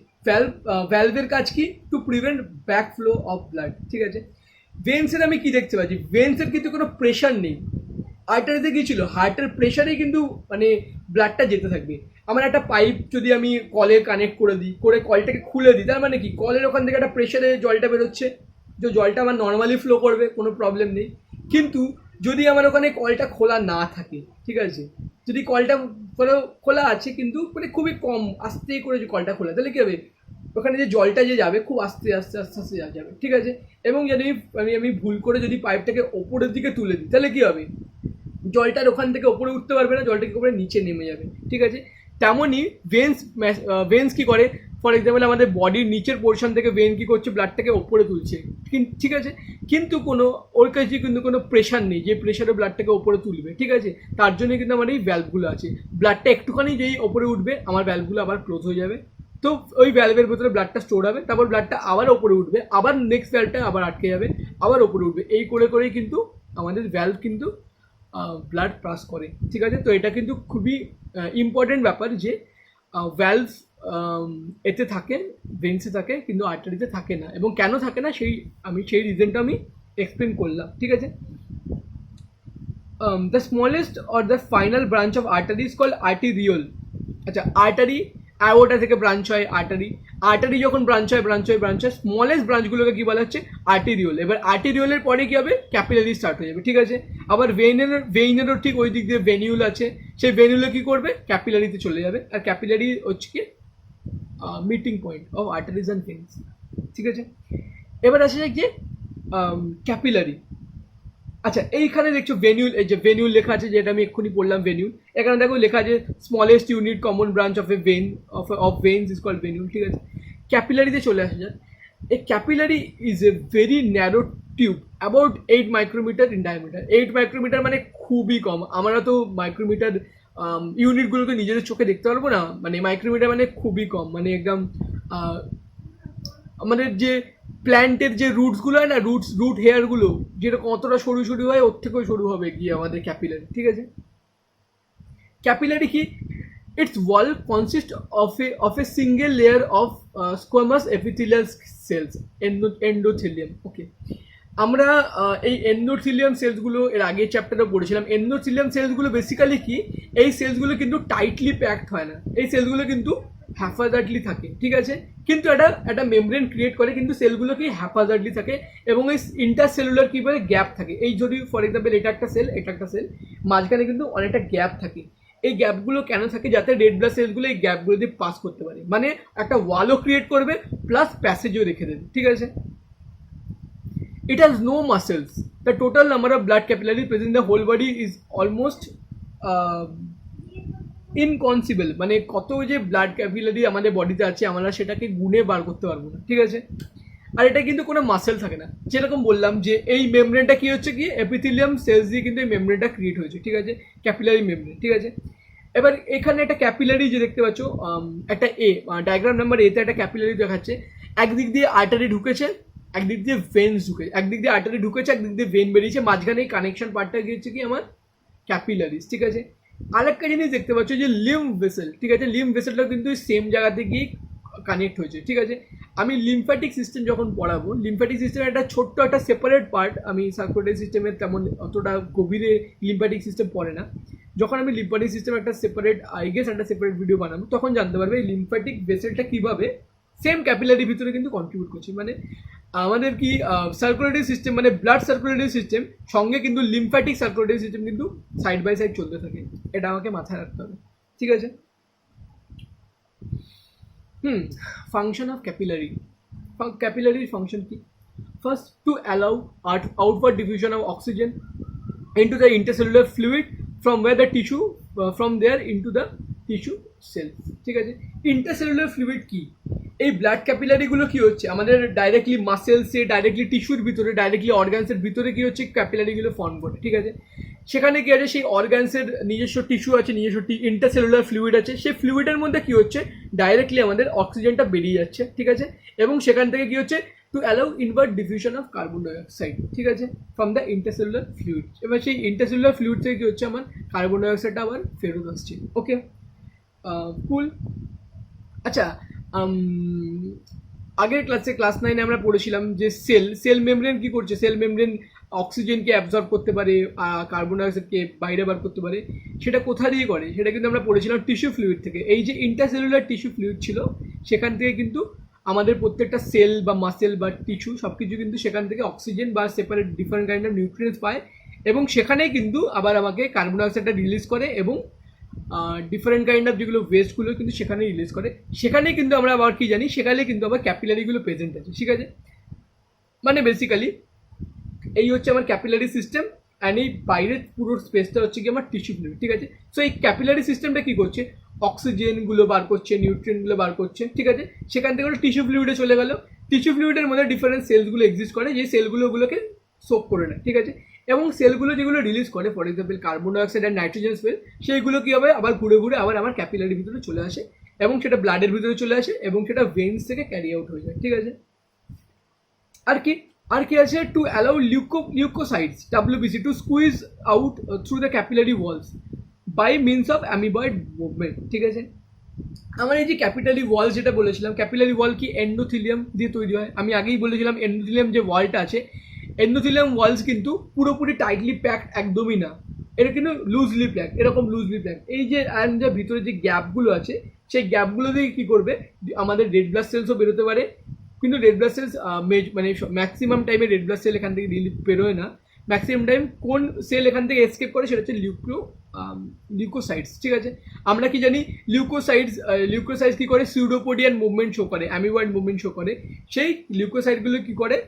ভ্যালভের কাজ কি, to prevent back flow of blood, ঠিক আছে। ভেন্সের আমি কি দেখতে পাচ্ছি, ভেন্সের কিন্তু কোনো প্রেশার নেই। আর্টারিতে কি ছিল, হার্টের প্রেশারেই কিন্তু মানে ব্লাডটা যেতে থাকবে। আমার একটা পাইপ যদি আমি কলে কানেক্ট করে দিই, করে কলটাকে খুলে দিই, তার মানে কি কলের ওখান থেকে একটা প্রেশারে জলটা বেরোচ্ছে, যে জলটা আমার নর্মালি ফ্লো করবে, কোনো প্রবলেম নেই। কিন্তু যদি আমার ওখানে কলটা খোলা না থাকে, ঠিক আছে, যদি কলটা খোলা আছে কিন্তু মানে খুবই কম আস্তে করে যে কলটা খোলা, তাহলে কী হবে, ওখানে যে জলটা যে যাবে খুব আস্তে আস্তে আস্তে আস্তে যাবে, ঠিক আছে। এবং যদি আমি ভুল করে যদি পাইপটাকে ওপরের দিকে তুলে দিই, তাহলে কী হবে, জলটার ওখান থেকে ওপরে উঠতে পারবে না, জলটা কি করে নিচে নেমে যাবে, ঠিক আছে। তেমনই ভেন্স কি করে, ফর এক্সাম্পল আমাদের বডির নিচের পোর্শন থেকে ভেন কি করছে, ব্লাডটাকে ওপরে তুলছে, ঠিক আছে। কিন্তু ওর কাছে কিন্তু কোনো প্রেশার নেই যে প্রেশারে ব্লাডটাকে ওপরে তুলবে, ঠিক আছে। তার জন্য কিন্তু আমার এই ভ্যালভগুলো আছে, ব্লাডটা একটুখানি যেই ওপরে উঠবে আমার ভ্যালভগুলো আবার ক্লোজ হয়ে যাবে, তো ওই ভ্যালভের ভিতরে ব্লাডটা স্টোর হবে, তারপর ব্লাডটা আবার ওপরে উঠবে, আবার নেক্সট ভ্যালভটা আবার আটকে যাবে, আবার ওপরে উঠবে, এই করেই কিন্তু আমাদের ভ্যালভ কিন্তু ব্লাড পাস করে, ঠিক আছে। তো এটা কিন্তু খুবই ইম্পর্টেন্ট ব্যাপার যে ভ্যালভ এতে থাকে, ভেন্সে থাকে, কিন্তু আর্টারিতে থাকে না, এবং কেন থাকে না সেই রিজনটা আমি এক্সপ্লেন করলাম, ঠিক আছে। The smallest or the final branch of artery is called arteriole, আচ্ছা, আর্টারি অ্যাওর্টা থেকে ব্রাঞ্চ হয় আর্টারি যখন ব্রাঞ্চ হয় স্মলেস্ট ব্রাঞ্চগুলোকে কি বলা হচ্ছে আর্টেরিওল। এবার আর্টেরিওলের পরে কি হবে ক্যাপিলারি স্টার্ট হয়ে যাবে, ঠিক আছে। আবার ভেইনেরও ঠিক ওই দিক দিয়ে ভেনিউল আছে, সেই ভেনিউলে কি করবে ক্যাপিলারিতে চলে যাবে। আর ক্যাপিলারি হচ্ছে কি meeting point of arteries and veins, ঠিক আছে। এবার আসা যাক যে ক্যাপিলারি। আচ্ছা, এইখানে দেখছো ভেনিউল, এই যে ভেনিউল লেখা আছে যেটা আমি এক্ষুনি পড়লাম ভেনিউল, এখানে দেখো লেখা আছে smallest unit common branch of a vein of veins is called venule, ঠিক আছে। ক্যাপিলারিতে চলে আসা যাক। A capillary is a very narrow tube about 8 micrometre in diameter. 8 micrometre মানে খুবই কম। আমরা তো মাইক্রোমিটার ইউনিটগুলো তো নিজেদের চোখে দেখতে পারবো না, মানে মাইক্রোমিটার মানে খুবই কম, মানে একদম আমাদের যে প্ল্যান্টের যে রুটসগুলো হয় না, রুট হেয়ারগুলো যেটা কতটা সরু সরু হয় ওর থেকেও সরু হবে গিয়ে আমাদের ক্যাপিলারি, ঠিক আছে। ক্যাপিলারি কি, its wall consist of a single layer of squamous epithelial cells endothelium. Okay, আমরা এই এন্ডোথেলিয়াম সেলসগুলো এর আগে চ্যাপ্টারে পড়েছিলাম। এন্ডোথেলিয়াম সেলসগুলো বেসিক্যালি কি, এই সেলসগুলো কিন্তু টাইটলি প্যাকড হয় না, এই সেলসগুলো কিন্তু হ্যাফাজার্ডলি থাকে, ঠিক আছে। কিন্তু একটা মেমব্রেন ক্রিয়েট করে, কিন্তু সেলগুলো কি হ্যাফাজার্ডলি থাকে এবং এই ইন্টারসেলুলার কি বলে গ্যাপ থাকে। এই যদি ফর এক্সাম্পল এটা একটা সেল মাঝখানে কিন্তু অনেকটা গ্যাপ থাকে। এই গ্যাপগুলো কেন থাকে, যাতে রেড ব্লাড সেলসগুলো এই গ্যাপগুলো দিয়ে পাস করতে পারে, মানে একটা ওয়ালও ক্রিয়েট করবে প্লাস প্যাসেজও রেখে দেবে, ঠিক আছে। It has no muscles. The total number of blood capillaries present in the whole body is almost ইনকনসিবল, মানে কত যে ব্লাড ক্যাপিলারি আমাদের বডিতে আছে আমরা সেটাকে গুণে বার করতে পারবো না, ঠিক আছে। আর এটা কিন্তু কোনো মাসেল থাকে না, যেরকম বললাম যে এই মেমব্রেনটা কি হচ্ছে কি এপিথেলিয়াম সেলস দিয়ে কিন্তু এই মেমব্রেনটা ক্রিয়েট হয়েছে, ঠিক আছে, ক্যাপিলারি মেমব্রেন, ঠিক আছে। এবার এখানে একটা ক্যাপিলারি যে দেখতে পাচ্ছ, একটা ডায়াগ্রাম নাম্বার এতে একটা ক্যাপিলারি দেখাচ্ছে। একদিক দিয়ে আর্টারি ঢুকেছে, একদিক দিয়ে ভেন্স ঢুকেছে, একদিক দিয়ে আর্টারি ঢুকেছে, একদিক দিয়ে ভেন বেরিয়েছে, মাঝখানে এই কানেকশন পার্টটা গিয়েছে কি আমার ক্যাপিলারিস, ঠিক আছে। আরেকটা জিনিস দেখতে পাচ্ছ যে লিম্ফ ভেসেল, ঠিক আছে, লিম্ফ ভেসেলটা কিন্তু সেম জায়গাতে গিয়ে কানেক্ট হয়েছে, ঠিক আছে। আমি লিম্ফ্যাটিক সিস্টেম যখন পড়াবো, লিম্ফ্যাটিক সিস্টেমের একটা ছোট্ট একটা সেপারেট পার্ট, আমি সার্কুলেটরি সিস্টেমের তেমন অতটা গভীরে লিম্ফ্যাটিক সিস্টেম পড়ে না। যখন আমি লিম্ফ্যাটিক সিস্টেম একটা সেপারেট একটা সেপারেট ভিডিও বানাবো তখন জানতে পারবে এই লিম্ফ্যাটিক ভেসেলটা কীভাবে সেম ক্যাপিলারি ভিতরে কিন্তু কন্ট্রিবিউট করছে। মানে আমাদের কি সার্কুলেটরি সিস্টেম মানে ব্লাড সার্কুলেটরি সিস্টেম সঙ্গে কিন্তু লিম্ফ্যাটিক সার্কুলেটরি সিস্টেম কিন্তু সাইড বাই সাইড চলতে থাকে, এটা আমাকে মাথায় রাখতে হবে, ঠিক আছে। Function of capillary. ক্যাপিলারির ফাংশন কি, first to allow outward diffusion of oxygen into the intercellular fluid from where the tissue from there into the tissue cells, ঠিক আছে। ইন্টারসেলুলার ফ্লুইড কি, এই ব্লাড ক্যাপিলারিগুলো কি হচ্ছে আমাদের ডাইরেক্টলি মাসেলসে, ডাইরেক্টলি টিস্যুর ভিতরে, ডাইরেক্টলি অর্গানসের ভিতরে কি হচ্ছে ক্যাপিলারিগুলো ফর্ম করে, ঠিক আছে। সেখানে কি আছে সেই অর্গানসের নিজস্ব টিস্যু আছে, নিজস্ব ইন্টারসেলুলার ফ্লুইড আছে, সেই ফ্লুইডের মধ্যে কি হচ্ছে ডাইরেক্টলি আমাদের অক্সিজেনটা বেরিয়ে যাচ্ছে, ঠিক আছে। এবং সেখান থেকে কি হচ্ছে to allow invert diffusion of carbon dioxide, ঠিক আছে, ফ্রম দ্য ইন্টারসেলুলার ফ্লুইড। এবার সেই ইন্টারসেলুলার ফ্লুইড থেকে কি হচ্ছে আমার কার্বন ডাইঅক্সাইডটা আবার ফেরত আসছে, ওকে কুল। আচ্ছা, আগের ক্লাস 9 আমরা পড়েছিলাম যে সেল মেমব্রেন কি করছে, সেল মেমব্রেন অক্সিজেনকে অ্যাবজর্ব করতে পারে, কার্বন ডাইঅক্সাইডকে বাইরে বার করতে পারে, সেটা কোথা দিয়ে করে সেটা কিন্তু আমরা পড়েছিলাম টিস্যু ফ্লুইড থেকে। এই যে ইন্টারসেলুলার টিস্যু ফ্লুইড ছিল সেখান থেকে কিন্তু আমাদের প্রত্যেকটা সেল বা মাসেল বা টিস্যু সব কিছু কিন্তু সেখান থেকে অক্সিজেন বা separate different kind of nutrients পায় এবং সেখানেই কিন্তু আবার আমাকে কার্বন ডাইঅক্সাইডটা রিলিজ করে এবং ডিফারেন্ট কাইন্ড অফ যেগুলো ওয়েস্টগুলো কিন্তু সেখানে রিলিজ করে। সেখানেই কিন্তু আমরা আবার কি জানি, সেখানে কিন্তু আবার ক্যাপিলারিগুলো প্রেজেন্ট আছে, ঠিক আছে। মানে বেসিক্যালি এই হচ্ছে আমার ক্যাপিলারি সিস্টেম অ্যান্ড এই বাইরের পুরো স্পেসটা হচ্ছে কি আমার টিস্যু ফ্লুইড, ঠিক আছে। সো এই ক্যাপিলারি সিস্টেমটা কী করছে, অক্সিজেনগুলো বার করছে, নিউট্রিয়েন্টগুলো বার করছে, ঠিক আছে। সেখান থেকে ওটা টিস্যু ফ্লুইডে চলে গেল, টিস্যু ফ্লুইডের মধ্যে ডিফারেন্ট সেলসগুলো এক্সিস্ট করে, যে সেলগুলোকে সোক করে নেয়, ঠিক আছে। এবং সেলগুলো যেগুলো রিলিজ করে for example carbon dioxide and nitrogen spell, সেইগুলো কী হবে আবার ঘুরে ঘুরে আবার আমার ক্যাপিলারির ভিতরে চলে আসে এবং সেটা ব্লাডের ভিতরে চলে আসে এবং সেটা ভেন্স থেকে ক্যারি আউট হয়ে যায়, ঠিক আছে। আর কি আছে, to allow leucocytes WBC to squeeze out through the capillary walls by means of amoeboid movement, ঠিক আছে। আমার এই যে ক্যাপিলারি ওয়াল যেটা বলেছিলাম, ক্যাপিলারি ওয়াল কি এন্ডোথিলিয়াম দিয়ে তৈরি হয়। আমি আগেই বলেছিলাম এন্ডোথিলিয়াম যে ওয়ালটা আছে, এন্ডোথিলিয়াম ওয়ালস কিন্তু পুরোপুরি টাইটলি প্যাকড একদমই না, এটা কিন্তু লুজলি প্ল্যাক, এরকম লুজলি প্ল্যাক। এই যে যে ভিতরে যে গ্যাপগুলো আছে সেই গ্যাপগুলো দিয়ে কী করবে, আমাদের রেড ব্লাড সেলসও বেরোতে পারে। কিন্তু রেড ব্লাড সেলস মানে ম্যাক্সিমাম টাইমে রেড ব্লাড সেল এখান থেকে বেরোয় না। ম্যাক্সিমাম টাইম কোন সেল এখান থেকে এসকেপ করে সেটা হচ্ছে লিউকোসাইটস, ঠিক আছে। আমরা কি জানি লিউকোসাইটস কি করে, সিউডোপোডিয়ান মুভমেন্ট শো করে, অ্যামিবয়েড মুভমেন্ট শো করে। সেই লিউকোসাইটগুলো কি করে,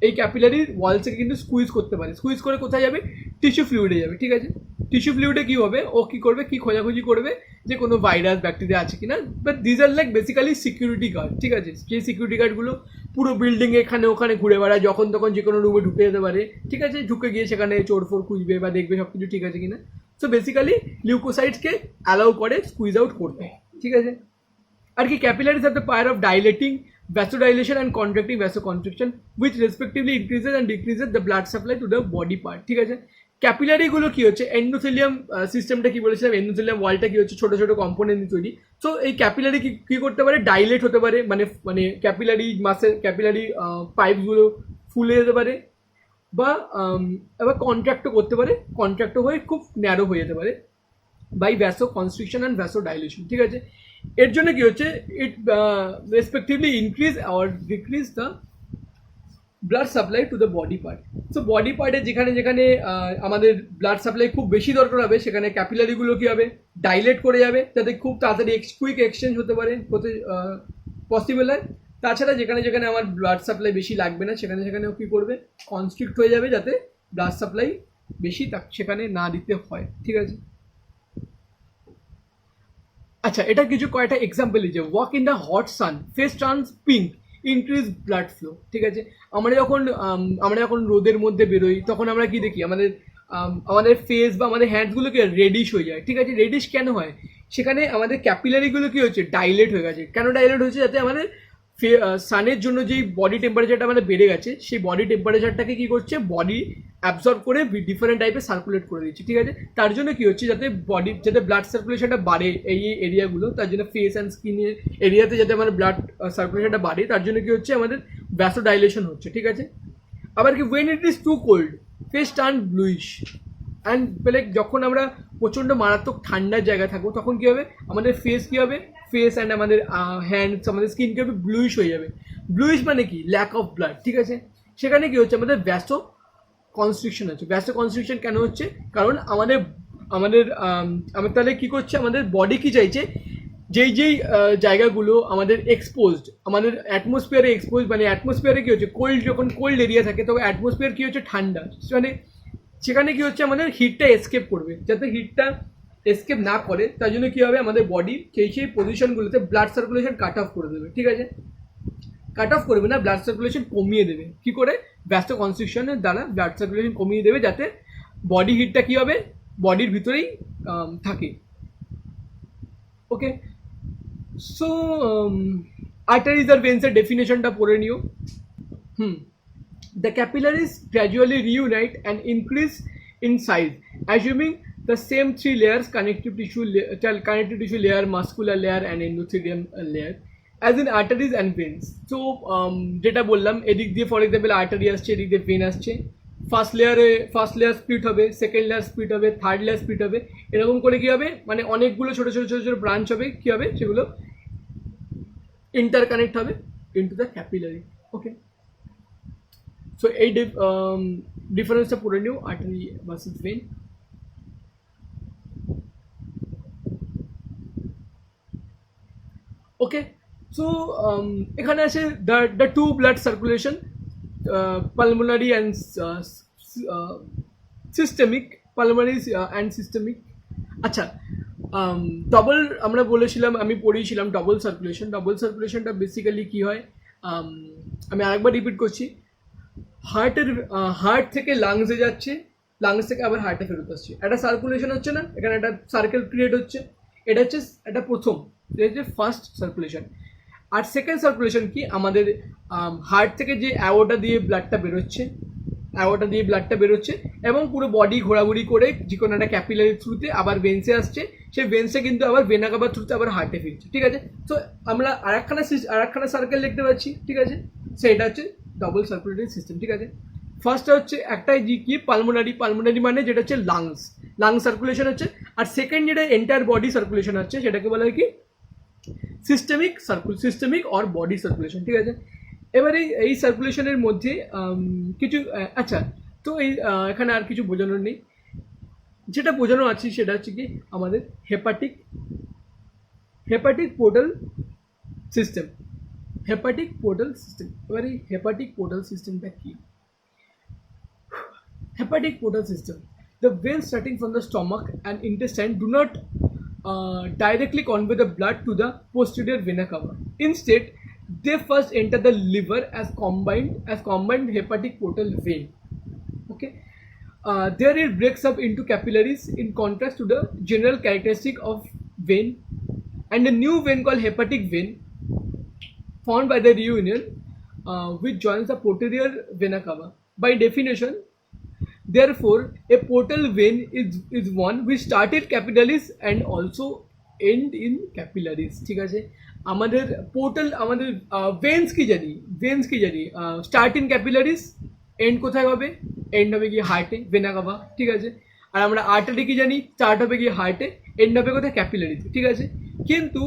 এই ক্যাপিলারির ওয়ালসকে কিন্তু স্কুইজ করতে পারে। স্কুইজ করে কোথায় যাবে, টিস্যু ফ্লুইডে যাবে, ঠিক আছে। টিস্যু ফ্লুইডে কী হবে, ও কী করবে, কী খোঁজাখুঁজি করবে যে কোনো ভাইরাস ব্যাকটেরিয়া আছে কিনা। But these are like basically security guard, ঠিক আছে। সেই সিকিউরিটি গার্ডগুলো পুরো বিল্ডিংয়ে এখানে ওখানে ঘুরে বেড়ায়, যখন তখন যে কোনো রুমে ঢুকে যেতে পারে, ঠিক আছে। ঢুকে গিয়ে সেখানে চোর ফোর খুঁজবে বা দেখবে সব কিছু ঠিক আছে কিনা। সো বেসিক্যালি লিউকোসাইটসকে অ্যালাউ করে স্কুইজ আউট করতে, ঠিক আছে। আর কি, capillaries have the power of dilating, vasodilation and contracting vasoconstriction which respectively increases and decreases the blood supply to the body part, ঠিক আছে। ক্যাপিলারিগুলো কি হচ্ছে, এন্ডোথেলিয়াম সিস্টেমটা কি বলেছিলাম, এন্ডোথেলিয়াম ওয়ালটা কি হচ্ছে ছোট ছোট কম্পোনেন্ট তৈরি। সো এই ক্যাপিলারি কি করতে পারে, ডাইলেট হতে পারে, মানে ক্যাপিলারি মাসের ক্যাপিলারি পাইপগুলো ফুলে যেতে পারে, বা আবার কন্ট্রাক্টও করতে পারে, কন্ট্রাক্টও হয়ে খুব ন্যারো হয়ে যেতে পারে by vasoconstriction and vasodilation, ঠিক আছে। এর জন্য কি হচ্ছে, it respectively increase or decrease the blood supply to the body part. So body পার্টে যেখানে যেখানে আমাদের ব্লাড সাপ্লাই খুব বেশি দরকার হবে, সেখানে ক্যাপিলারিগুলো কী হবে, ডাইলেট করে যাবে, যাতে খুব তাড়াতাড়ি কুইক এক্সচেঞ্জ হতে পারে, হতে পসিবল হয়। তাছাড়া যেখানে যেখানে আমার ব্লাড সাপ্লাই বেশি লাগবে না, সেখানে সেখানেও কী করবে, কনস্ট্রিক্ট হয়ে যাবে, যাতে ব্লাড সাপ্লাই বেশি সেখানে না দিতে হয়, ঠিক আছে। আচ্ছা, এটা কিছু কয়েকটা এক্সাম্পল দিচ্ছে। Walk in the hot sun, face turns pink, increase blood flow, ঠিক আছে। আমরা যখন রোদের মধ্যে বেরোই, তখন আমরা কি দেখি, আমাদের ফেস বা আমাদের হ্যান্ডসগুলো কি রেডিশ হয়ে যায়, ঠিক আছে। রেডিশ কেন হয়, সেখানে আমাদের ক্যাপিলারিগুলো কি হচ্ছে, ডাইলেট হয়ে গেছে। কেন ডাইলেট হচ্ছে, যাতে আমাদের সানের জন্য যেই বডি টেম্পারেচারটা আমাদের বেড়ে গেছে, সেই বডি টেম্পারেচারটাকে কী করছে, বডি অ্যাবজর্ব করে ডিফারেন্ট টাইপে সার্কুলেট করে দিচ্ছে, ঠিক আছে। তার জন্য কী হচ্ছে, যাতে ব্লাড সার্কুলেশনটা বাড়ে এই এরিয়াগুলো, তার জন্য ফেস অ্যান্ড স্কিনের এরিয়াতে যাতে আমাদের ব্লাড সার্কুলেশনটা বাড়ে, তার জন্য কী হচ্ছে, আমাদের ভ্যাসোডাইলেশন হচ্ছে, ঠিক আছে। আবার কি, when it is too cold, face turn bluish and like, যখন আমরা প্রচণ্ড মারাত্মক ঠান্ডার জায়গায় থাকবো, তখন কী হবে, আমাদের ফেস কী হবে, ফেস অ্যান্ড আমাদের হ্যান্ডস, আমাদের স্কিন কী হবে, ব্লুইশ হয়ে যাবে। ব্লুইশ মানে কি, ল্যাক অফ ব্লাড, ঠিক আছে। সেখানে কী হচ্ছে, আমাদের ভ্যাসো কনস্ট্রিকশন হচ্ছে। ভ্যাসো কনস্ট্রিকশন কেন হচ্ছে, কারণ আমাদের তাহলে কী করছে, আমাদের বডি কী চাইছে, যেই জায়গাগুলো আমাদের এক্সপোজড, আমাদের অ্যাটমসফিয়ারে এক্সপোজ, মানে অ্যাটমসফিয়ারে কী হচ্ছে, যখন কোল্ড এরিয়া থাকে, তখন অ্যাটমসফিয়ার কী হচ্ছে, ঠান্ডা, মানে সেখানে কী হচ্ছে, আমাদের হিটটা এসকেপ করবে। যাতে হিটটা এসকেপ না করে, তার জন্য কী হবে, আমাদের বডি সেই পজিশনগুলোতে ব্লাড সার্কুলেশন কাট অফ করে দেবে, ঠিক আছে। কাট অফ করবে না, ব্লাড সার্কুলেশন কমিয়ে দেবে। কী করে, ভ্যাসো কনস্ট্রিকশনের দ্বারা ব্লাড সার্কুলেশন কমিয়ে দেবে, যাতে বডি হিটটা কী হবে, বডির ভিতরেই থাকে। ওকে, সো আর্টারিজ আর ভেন্সের ডেফিনেশনটা পড়ে নিও। The capillaries gradually reunite and increase in size, assuming the same three layers: connective tissue layer, muscular layer, and endothelium layer, as in arteries and veins. So যেটা বললাম, এদিক দিয়ে ফর এক্সাম্পল আর্টারি আসছে, এদিক দিয়ে when আসছে। First layer split হবে, second layer split হবে, থার্ড লেয়ার স্প্লিট হবে, এরকম করে কী হবে, মানে অনেকগুলো ছোটো ছোটো ছোটো ছোটো ব্রাঞ্চ হবে, কী হবে, সেগুলো ইন্টারকানেক্ট হবে into the capillary. Okay, so এই ডিফারেন্সটা পড়ে নিও, artery versus vein. Okay, so এখানে আছে the two blood circulation, pulmonary and systemic, pulmonary and systemic. আচ্ছা, ডবল আমরা বলেছিলাম, আমি পড়িয়েছিলাম ডবল সার্কুলেশন। ডবল সার্কুলেশনটা বেসিক্যালি কী হয়, আমি আরেকবার রিপিট করছি। হার্ট থেকে লাংসে যাচ্ছে, লাংস থেকে আবার হার্টে ফেরত আসছে, একটা সার্কুলেশন হচ্ছে না, এখানে একটা সার্কেল ক্রিয়েট হচ্ছে। এটা হচ্ছে এটা প্রথম, এটা হচ্ছে ফার্স্ট সার্কুলেশন। আর সেকেন্ড সার্কুলেশন কি, আমাদের হার্ট থেকে যে অ্যাওর্টা দিয়ে ব্লাডটা বেরোচ্ছে, এবং পুরো বডি ঘোরাঘুরি করে যে কোনো একটা ক্যাপিলারি থ্রুতে আবার ভেন্সে আসছে, সেই ভেন্সে কিন্তু আবার ভেনা কাভার থ্রুতে আবার হার্টে ফিরছে, ঠিক আছে। তো আমরা আরেকখানা সার্কেল দেখতে পাচ্ছি, ঠিক আছে। সেটা হচ্ছে ডবল সার্কুলেটরি সিস্টেম, ঠিক আছে। ফার্স্টটা হচ্ছে একটাই কি পালমোনারি, পালমোনারি মানে যেটা হচ্ছে লাংস, লাংস সার্কুলেশন হচ্ছে। আর সেকেন্ড যেটা এন্টায়ার বডি সার্কুলেশন হচ্ছে সেটাকে বলা হয় কি সিস্টেমিক অর বডি সার্কুলেশন, ঠিক আছে। এবারে এই সার্কুলেশনের মধ্যে কিছু আচ্ছা, তো এই এখানে আর কিছু বোঝানোর নেই, যেটা বোঝানো আছে সেটা হচ্ছে কি আমাদের hepatic portal system, hepatic portal system. এবারে হেপাটিক পোর্টাল সিস্টেমটা কি? Hepatic portal system. The veins starting from the stomach and intestine do not directly convey the blood to the posterior vena cava. Instead, they first enter the liver as combined hepatic portal vein. Okay. There it breaks up into capillaries in contrast to the general characteristic of vein, and a new vein called hepatic vein formed by the reunion which joins the posterior vena cava. By definition, therefore, a portal vein is one which started capillaries and also end in capillaries, ঠিক আছে। আমাদের portal, আমাদের veins কি জানি, start in capillaries, and কোথায় হবে? And হবে গিয়ে হার্টে, ভেনা কাভা, ঠিক আছে। আর আমরা আর্টারি কি জানি, স্টার্ট হবে গিয়ে হার্টে, এন্ড হবে কোথায়? ক্যাপিলারিতে, ঠিক আছে। কিন্তু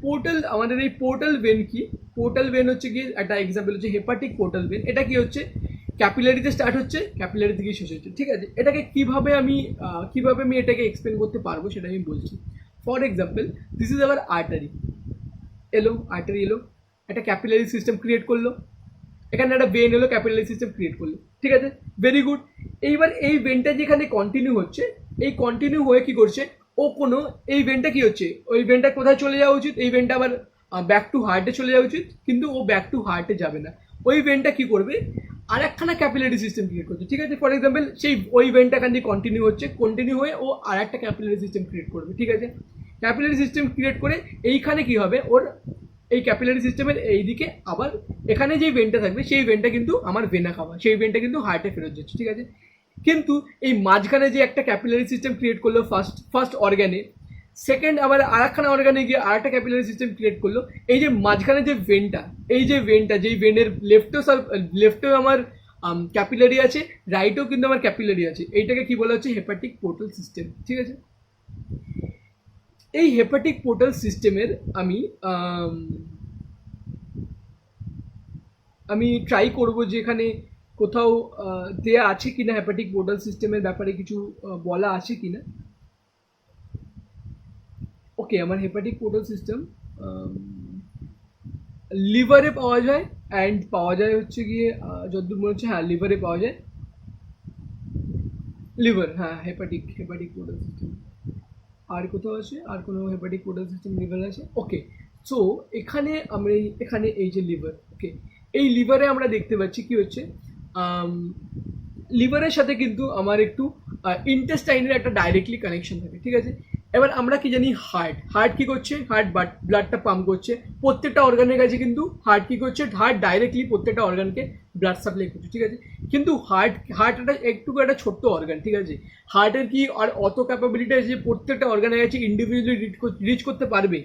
পোর্টাল আমাদের এই পোর্টাল ভেন কি? পোর্টাল ভেন হচ্ছে কি একটা এক্সাম্পল হচ্ছে হেপাটিক পোর্টাল ভেন। এটা কি হচ্ছে? ক্যাপিলারিতে স্টার্ট হচ্ছে, ক্যাপিলারি থেকে শেষ হচ্ছে, ঠিক আছে। এটাকে কিভাবে আমি এটাকে এক্সপ্লেন করতে পারবো সেটা আমি বলছি। For example, this is our artery, artery এলো, একটা ক্যাপিলারি সিস্টেম ক্রিয়েট করলো, এখানে একটা ভেন এলো, ক্যাপিলারি সিস্টেম ক্রিয়েট করলো, ঠিক আছে, ভেরি গুড। এইবার এই ভেনটা যেখানে কন্টিনিউ হচ্ছে, এই কন্টিনিউ হয়ে কি করছে, ও কোনো এই ভেনটা কি হচ্ছে, ওই ভেনটা কোথায় চলে যাওয়া উচিত? এই ভেনটা আবার ব্যাক টু হার্টে চলে যাওয়া উচিত, কিন্তু ও ব্যাক টু হার্টে যাবে না। ওই ভেনটা কি করবে? আর একখানা ক্যাপিলারি সিস্টেম ক্রিয়েট করছে, ঠিক আছে। ফর এক্সাম্পল, সেই ওই ভেনটা এখান দিয়ে কন্টিনিউ হয়ে ও আর একটা ক্যাপিলারি সিস্টেম ক্রিয়েট করবে, ঠিক আছে। ক্যাপিলারি সিস্টেম ক্রিয়েট করে এইখানে কি হবে, ওর এই ক্যাপিলারি সিস্টেমের এইদিকে আবার এখানে যেই ভেনটা থাকবে সেই ভেনটা কিন্তু আমার ভেনা কাভা, সেই ভেনটা কিন্তু হার্টে ফেরত যাচ্ছে, ঠিক আছে। কিন্তু এই মাঝখানে যে একটা ক্যাপিলারি সিস্টেম ক্রিয়েট করলো ফার্স্ট অর্গানে, সেকেন্ড আবার আর একখানা অর্গানে গিয়ে আর একটা ক্যাপিলারি সিস্টেম ক্রিয়েট করলো, এই যে মাঝখানে যে ভেনটা, যেই ভেনের লেফটেও আমার ক্যাপিলারি আছে, রাইটেও কিন্তু আমার ক্যাপিলারি আছে, এইটাকে কি বলা হচ্ছে? হেপাটিক পোর্টাল সিস্টেম, ঠিক আছে। এই হেপাটিক পোর্টাল সিস্টেমের আমি ট্রাই করবো যে এখানে কোথাও দেয়া আছে কিনা, হেপাটিক পোর্টাল সিস্টেমের ব্যাপারে কিছু বলা আছে কিনা। ওকে, আমার হেপাটিক পোর্টাল সিস্টেম লিভারে পাওয়া যায়, অ্যান্ড পাওয়া যায় হচ্ছে গিয়ে যতদূর মনে হচ্ছে, হ্যাঁ লিভারে পাওয়া যায়, লিভার, হ্যাঁ হেপাটিক পোর্টাল সিস্টেম। আর কোথাও আছে? আর কোনো হেপাটিক পোর্টাল সিস্টেম লিভার আছে? ওকে, সো এখানে এই যে লিভার, ওকে, এই লিভারে আমরা দেখতে পাচ্ছি কি হচ্ছে, লিভারের সাথে কিন্তু আমার একটু ইন্টেস্টাইনের একটা ডাইরেক্টলি কানেকশন থাকে, ঠিক আছে। এবার আমরা কি জানি, হার্ট কি করছে? হার্ট ব্লাডটা পাম্প করছে প্রত্যেকটা অর্গানের কাছে, কিন্তু হার্ট কি করছে? হার্ট ডাইরেক্টলি প্রত্যেকটা অর্গানকে ব্লাড সাপ্লাই করছে, ঠিক আছে। কিন্তু হার্ট একটা ছোট্ট অর্গান, ঠিক আছে। হার্টের কি আর অত ক্যাপাবিলিটি আছে যে প্রত্যেকটা অর্গানের কাছে ইন্ডিভিজুয়ালি রিচ করতে পারবে?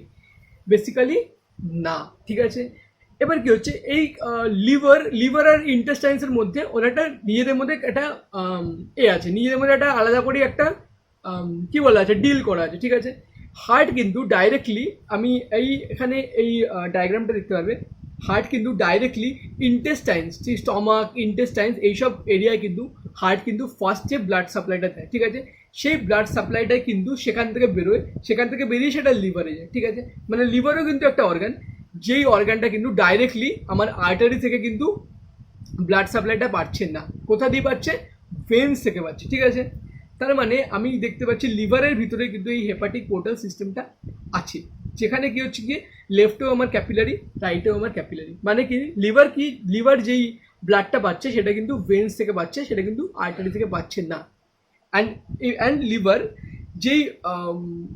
বেসিক্যালি না, ঠিক আছে। এবার কি হচ্ছে, এই লিভার আর ইন্টেস্টাইন্সের মধ্যে ওরা একটা নিজেদের মধ্যে একটা আছে, নিজেদের মধ্যে একটা আলাদা করে একটা কি বলা আছে, ডিল করা আছে, ঠিক আছে। হার্ট কিন্তু ডাইরেক্টলি, আমি এখানে এই ডায়াগ্রামটা দেখতে পাবে, হার্ট কিন্তু ডাইরেক্টলি ইন্টেস্টাইন্স, স্টমাক, ইন্টেস্টাইন্স, এইসব এরিয়ায় কিন্তু হার্ট কিন্তু ফার্স্টে ব্লাড সাপ্লাইটা দেয়, ঠিক আছে। সেই ব্লাড সাপ্লাইটাই কিন্তু সেখান থেকে বেরোয়, সেখান থেকে বেরিয়ে সেটা লিভারে যায়, ঠিক আছে। মানে লিভারও কিন্তু একটা অর্গান, যেই অর্গানটা কিন্তু ডাইরেক্টলি আমার আর্টারি থেকে কিন্তু ব্লাড সাপ্লাইটা পাচ্ছে না, কোথা দিয়ে পাচ্ছে? ভেন্স থেকে পাচ্ছে, ঠিক আছে। তার মানে আমি দেখতে পাচ্ছি লিভারের ভিতরে কিন্তু এই হেপাটিক পোর্টাল সিস্টেমটা আছে, যেখানে কি হচ্ছে গিয়ে লেফটেও আমার ক্যাপিলারি, রাইটেও আমার ক্যাপিলারি। মানে কি, লিভার যেই ব্লাডটা পাচ্ছে সেটা কিন্তু ভেন্স থেকে পাচ্ছে, সেটা কিন্তু আর্টারি থেকে পাচ্ছে না। অ্যান্ড লিভার যেই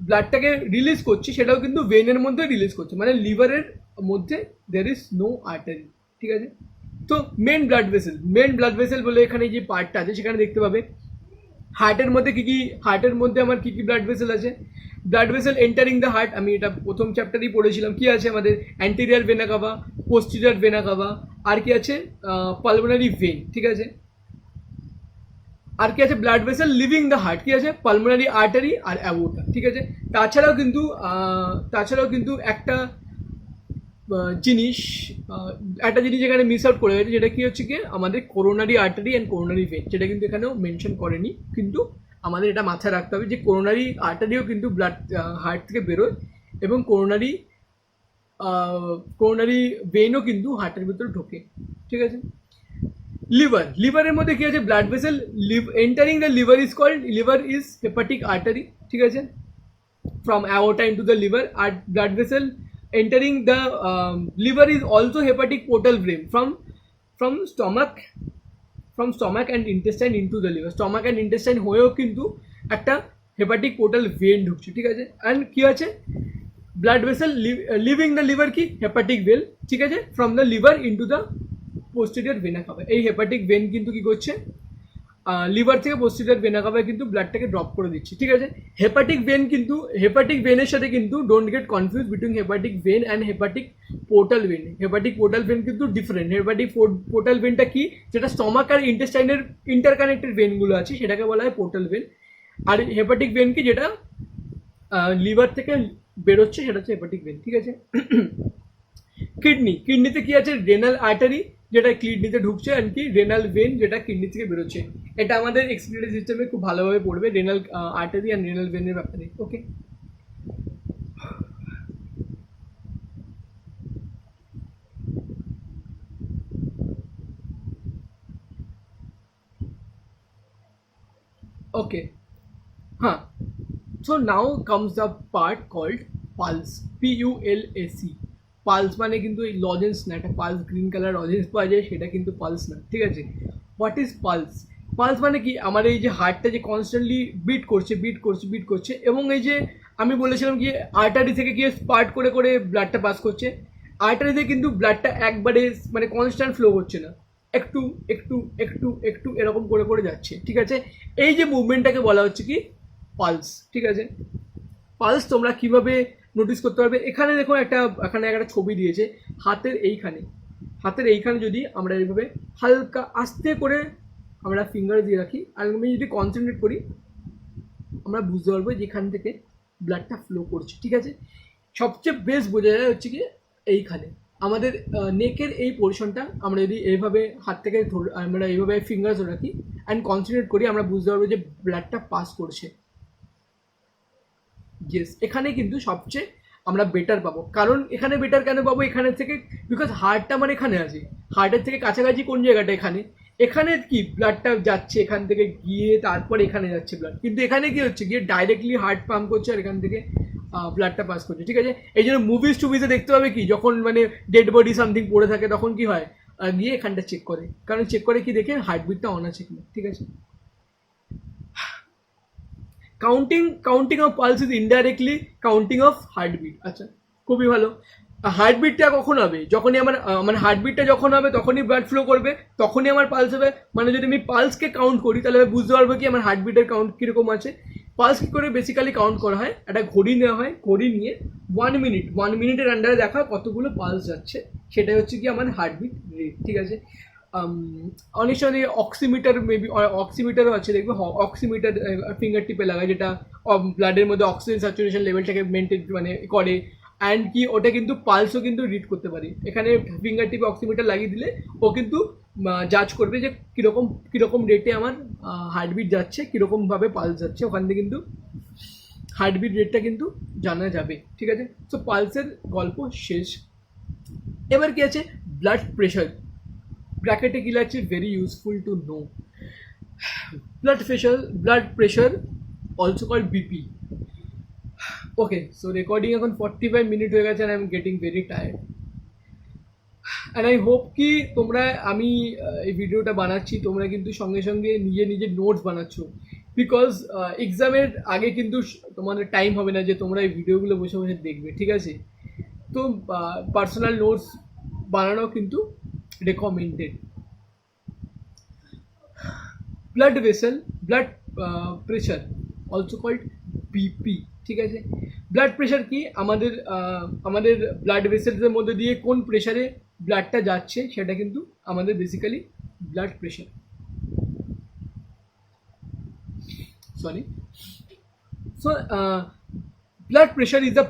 ব্লাডটাকে রিলিজ করছে সেটাও কিন্তু ভেনের মধ্যে রিলিজ করছে, মানে লিভারের মধ্যে দের ইজ নো আর্টারি, ঠিক আছে। তো মেন ব্লাড ভেসেল বলে এখানে যে পার্টটা আছে সেখানে দেখতে পাবে হার্টের মধ্যে আমার কি ব্লাড ভেসেল আছে। Blood vessel entering the heart, আমি এটা প্রথম চ্যাপ্টারেই পড়েছিলাম। কি আছে আমাদের? Anterior vena cava, posterior vena cava, আর কি আছে পালমোনারি ভেন, ঠিক আছে। আর কি আছে blood vessel leaving the heart, কি আছে পালমোনারি আর্টারি আর অ্যাওর্টা, ঠিক আছে। তাছাড়াও কিন্তু একটা জিনিস একটা জিনিস এখানে মিস আউট করে গেছে, যেটা কি হচ্ছে কি আমাদের কোরোনারি আর্টারি অ্যান্ড কোরোনারি ভেন, যেটা কিন্তু এখানেও মেনশন করেনি, কিন্তু আমাদের এটা মাথায় রাখতে হবে যে কোরোনারি আর্টারিও কিন্তু ব্লাড হার্ট থেকে বেরোয়, এবং কোরোনারি ভেনও কিন্তু হার্টের ভিতরে ঢোকে, ঠিক আছে। লিভারের মধ্যে কি আছে blood vessel entering the liver is hepatic artery, ঠিক আছে, from aorta into the liver. Our blood vessel entering the liver is also hepatic portal vein from stomach and intestine into the liver. Stomach and intestine হয়েও কিন্তু একটা hepatic portal when ঢুকছে, ঠিক আছে। And কি আছে blood vessel leaving the liver কি hepatic when, ঠিক আছে, from the liver into the posterior vena CAVA. এই হেপাটিক ভেন কিন্তু কি করছে লিভার থেকে পোস্টেরিয়র ভেনা কাভায় কিন্তু ব্লাডটাকে ড্রপ করে দিচ্ছে, ঠিক আছে। হেপাটিক ভেনের সাথে কিন্তু don't get confuse between hepatic vein and hepatic portal vein. Hepatic portal vein কিন্তু ডিফারেন্ট। হেপাটিক পোর্টাল ভেনটা কি, যেটা স্টমাক আর ইন্টেস্টাইনের ইন্টারকানেক্টেড ভেনগুলো আছে সেটাকে বলা হয় পোর্টাল ভেন। আর হেপাটিক ভেন কি, যেটা লিভার থেকে বেরোচ্ছে সেটা হচ্ছে হেপাটিক ভেন, ঠিক আছে। কিডনিতে কি আছে রেনাল আর্টারি, যেটা কিডনিতে ঢুকছে, আর কি রেনাল ভেন, যেটা কিডনি থেকে বেরোচ্ছে। এটা আমাদের এক্সপিরিয়েন্স সিস্টেমে খুব ভালোভাবে পড়বে রেনাল আর্টারি আর রেনাল ভেনের ব্যাপারে, ওকে। ওকে, হ্যাঁ। So now comes the part called pulse, PULSE। Pulse মানে কিন্তু এই লজেন্স না, একটা পালস গ্রিন কালার লজেন্স পাওয়া যায়, সেটা কিন্তু পালস না, ঠিক আছে। What is pulse? পালস মানে কি আমার এই যে হার্টটা যে কনস্ট্যান্টলি বিট করছে, এবং এই যে আমি বলেছিলাম কি আর্টারি থেকে গিয়ে স্পার্ট করে করে ব্লাডটা পাস করছে, আর্টারিতে কিন্তু ব্লাডটা একবারে মানে কনস্ট্যান্ট ফ্লো করছে না, একটু একটু একটু একটু এরকম করে করে যাচ্ছে, ঠিক আছে। এই যে মুভমেন্টটাকে বলা হচ্ছে কি পালস, ঠিক আছে। পালস তোমরা কিভাবে নোটিস করতে পারবে, এখানে দেখো এখানে একটা ছবি দিয়েছে হাতের এইখানে যদি আমরা এইভাবে হালকা আস্তে করে আমরা ফিঙ্গার দিয়ে রাখি, আর আমি যদি কনসেন্ট্রেট করি আমরা বুঝতে পারবো যে এখান থেকে ব্লাডটা ফ্লো করছে, ঠিক আছে। সবচেয়ে বেস্ট বোঝা যায় হচ্ছে কি এইখানে আমাদের নেকের এই পোর্শনটা আমরা যদি এইভাবে হাত থেকে আমরা এইভাবে ফিঙ্গার ধরে রাখি অ্যান্ড কনসেন্ট্রেট করি, আমরা বুঝতে পারবো যে ব্লাডটা পাস করছে। ইয়েস, এখানে কিন্তু সবচেয়ে আমরা বেটার পাবো। কারণ এখানে বেটার কেন পাবো এখানের থেকে, বিকজ হার্টটা আমার এখানে আছে, হার্টের থেকে কাছাকাছি কোন জায়গাটা এখানে কি ব্লাডটা যাচ্ছে এখান থেকে গিয়ে তারপর এখানে যাচ্ছে ব্লাড, কিন্তু এখানে কি হচ্ছে গিয়ে ডাইরেক্টলি হার্ট পাম্প করছে আর এখান থেকে ব্লাডটা পাস করছে, ঠিক আছে। এই জন্য টুভিজে দেখতে পাবে কি যখন মানে ডেড বডি সামথিং পড়ে থাকে তখন কি হয় গিয়ে এখানটা চেক করে, কারণ চেক করে কি দেখে হার্টবিটটা অন আছে কিনা, ঠিক আছে। Counting of pulse is indirectly counting of heartbeat. আচ্ছা, খুবই ভালো। হার্টবিটটা কখন হবে, যখনই আমার হার্টবিটটা যখন হবে তখনই ব্লাড ফ্লো করবে, তখনই আমার পালস হবে। মানে যদি আমি পালসকে কাউন্ট করি তাহলে আমি বুঝতে পারবো কি আমার হার্টবিটের কাউন্ট কীরকম আছে। পালস কী করে বেসিক্যালি কাউন্ট করা হয়, একটা ঘড়ি নেওয়া হয়, ঘড়ি নিয়ে 1 মিনিটের আন্ডারে দেখা কতগুলো পালস যাচ্ছে, সেটাই হচ্ছে কি আমার হার্টবিট রেট, ঠিক আছে। অনেক সময় অক্সিমিটার অক্সিমিটারও আছে, দেখবে অক্সিমিটার ফিঙ্গার টিপে লাগায়, যেটা ব্লাডের মধ্যে অক্সিজেন স্যাচুরেশন লেভেলটাকে মেনটেন মানে করে, অ্যান্ড কি ওটা কিন্তু পালসও কিন্তু রিড করতে পারি। এখানে ফিঙ্গার টিপে অক্সিমিটার লাগিয়ে দিলে ও কিন্তু জাজ করবে যে কীরকম রেটে আমার হার্টবিট যাচ্ছে, কীরকমভাবে পালস যাচ্ছে, ওখান থেকে কিন্তু হার্টবিট রেটটা কিন্তু জানা যাবে, ঠিক আছে। সো পালসের গল্প শেষ। এবার কি আছে ব্লাড প্রেশার, ব্র্যাকেটে কি লাগছে very useful to know. Blood pressure also called BP. Okay, so recording এখন 45 মিনিট হয়ে গেছে, and I am getting very tired, and I hope কি তোমরা আমি এই ভিডিওটা বানাচ্ছি তোমরা কিন্তু সঙ্গে সঙ্গে নিজে নোটস বানাচ্ছ, বিকজ এক্সামের আগে কিন্তু তোমাদের টাইম হবে না যে তোমরা এই ভিডিওগুলো বসে বসে দেখবে, ঠিক আছে। তো পার্সোনাল নোটস বানানো কিন্তু recommended. Blood pressure also called BP, ঠিক আছে। ব্লাড প্রেশার কি আমাদের ব্লাড ভেসেলসের মধ্যে দিয়ে কোন প্রেশারে ব্লাডটা যাচ্ছে সেটা কিন্তু আমাদের basically blood pressure, sorry. So, blood pressure is the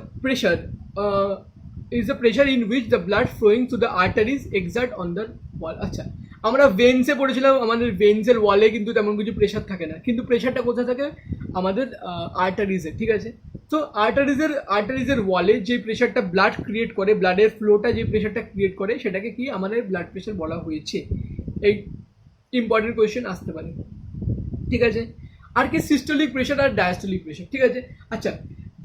pressure in which the blood flowing to the arteries exert on the wall. আচ্ছা, আমরা ভেন্সে পড়েছিলাম, আমাদের ভেন্সের ওয়ালে কিন্তু তেমন কিছু প্রেশার থাকে না, কিন্তু প্রেশারটা কোথায় থাকে আমাদের আর্টারিজে, ঠিক আছে। তো আর্টারিজের ওয়ালে যে প্রেশারটা ব্লাড ক্রিয়েট করে, ব্লাডের ফ্লোটা যে প্রেশারটা ক্রিয়েট করে সেটাকে কি আমাদের ব্লাড প্রেশার বলা হয়েছে। এই ইম্পর্টেন্ট কোয়েশ্চেন আসতে পারে, ঠিক আছে। আর কি সিস্টোলিক প্রেশার আর ডায়াস্টোলিক প্রেশার, ঠিক আছে। আচ্ছা,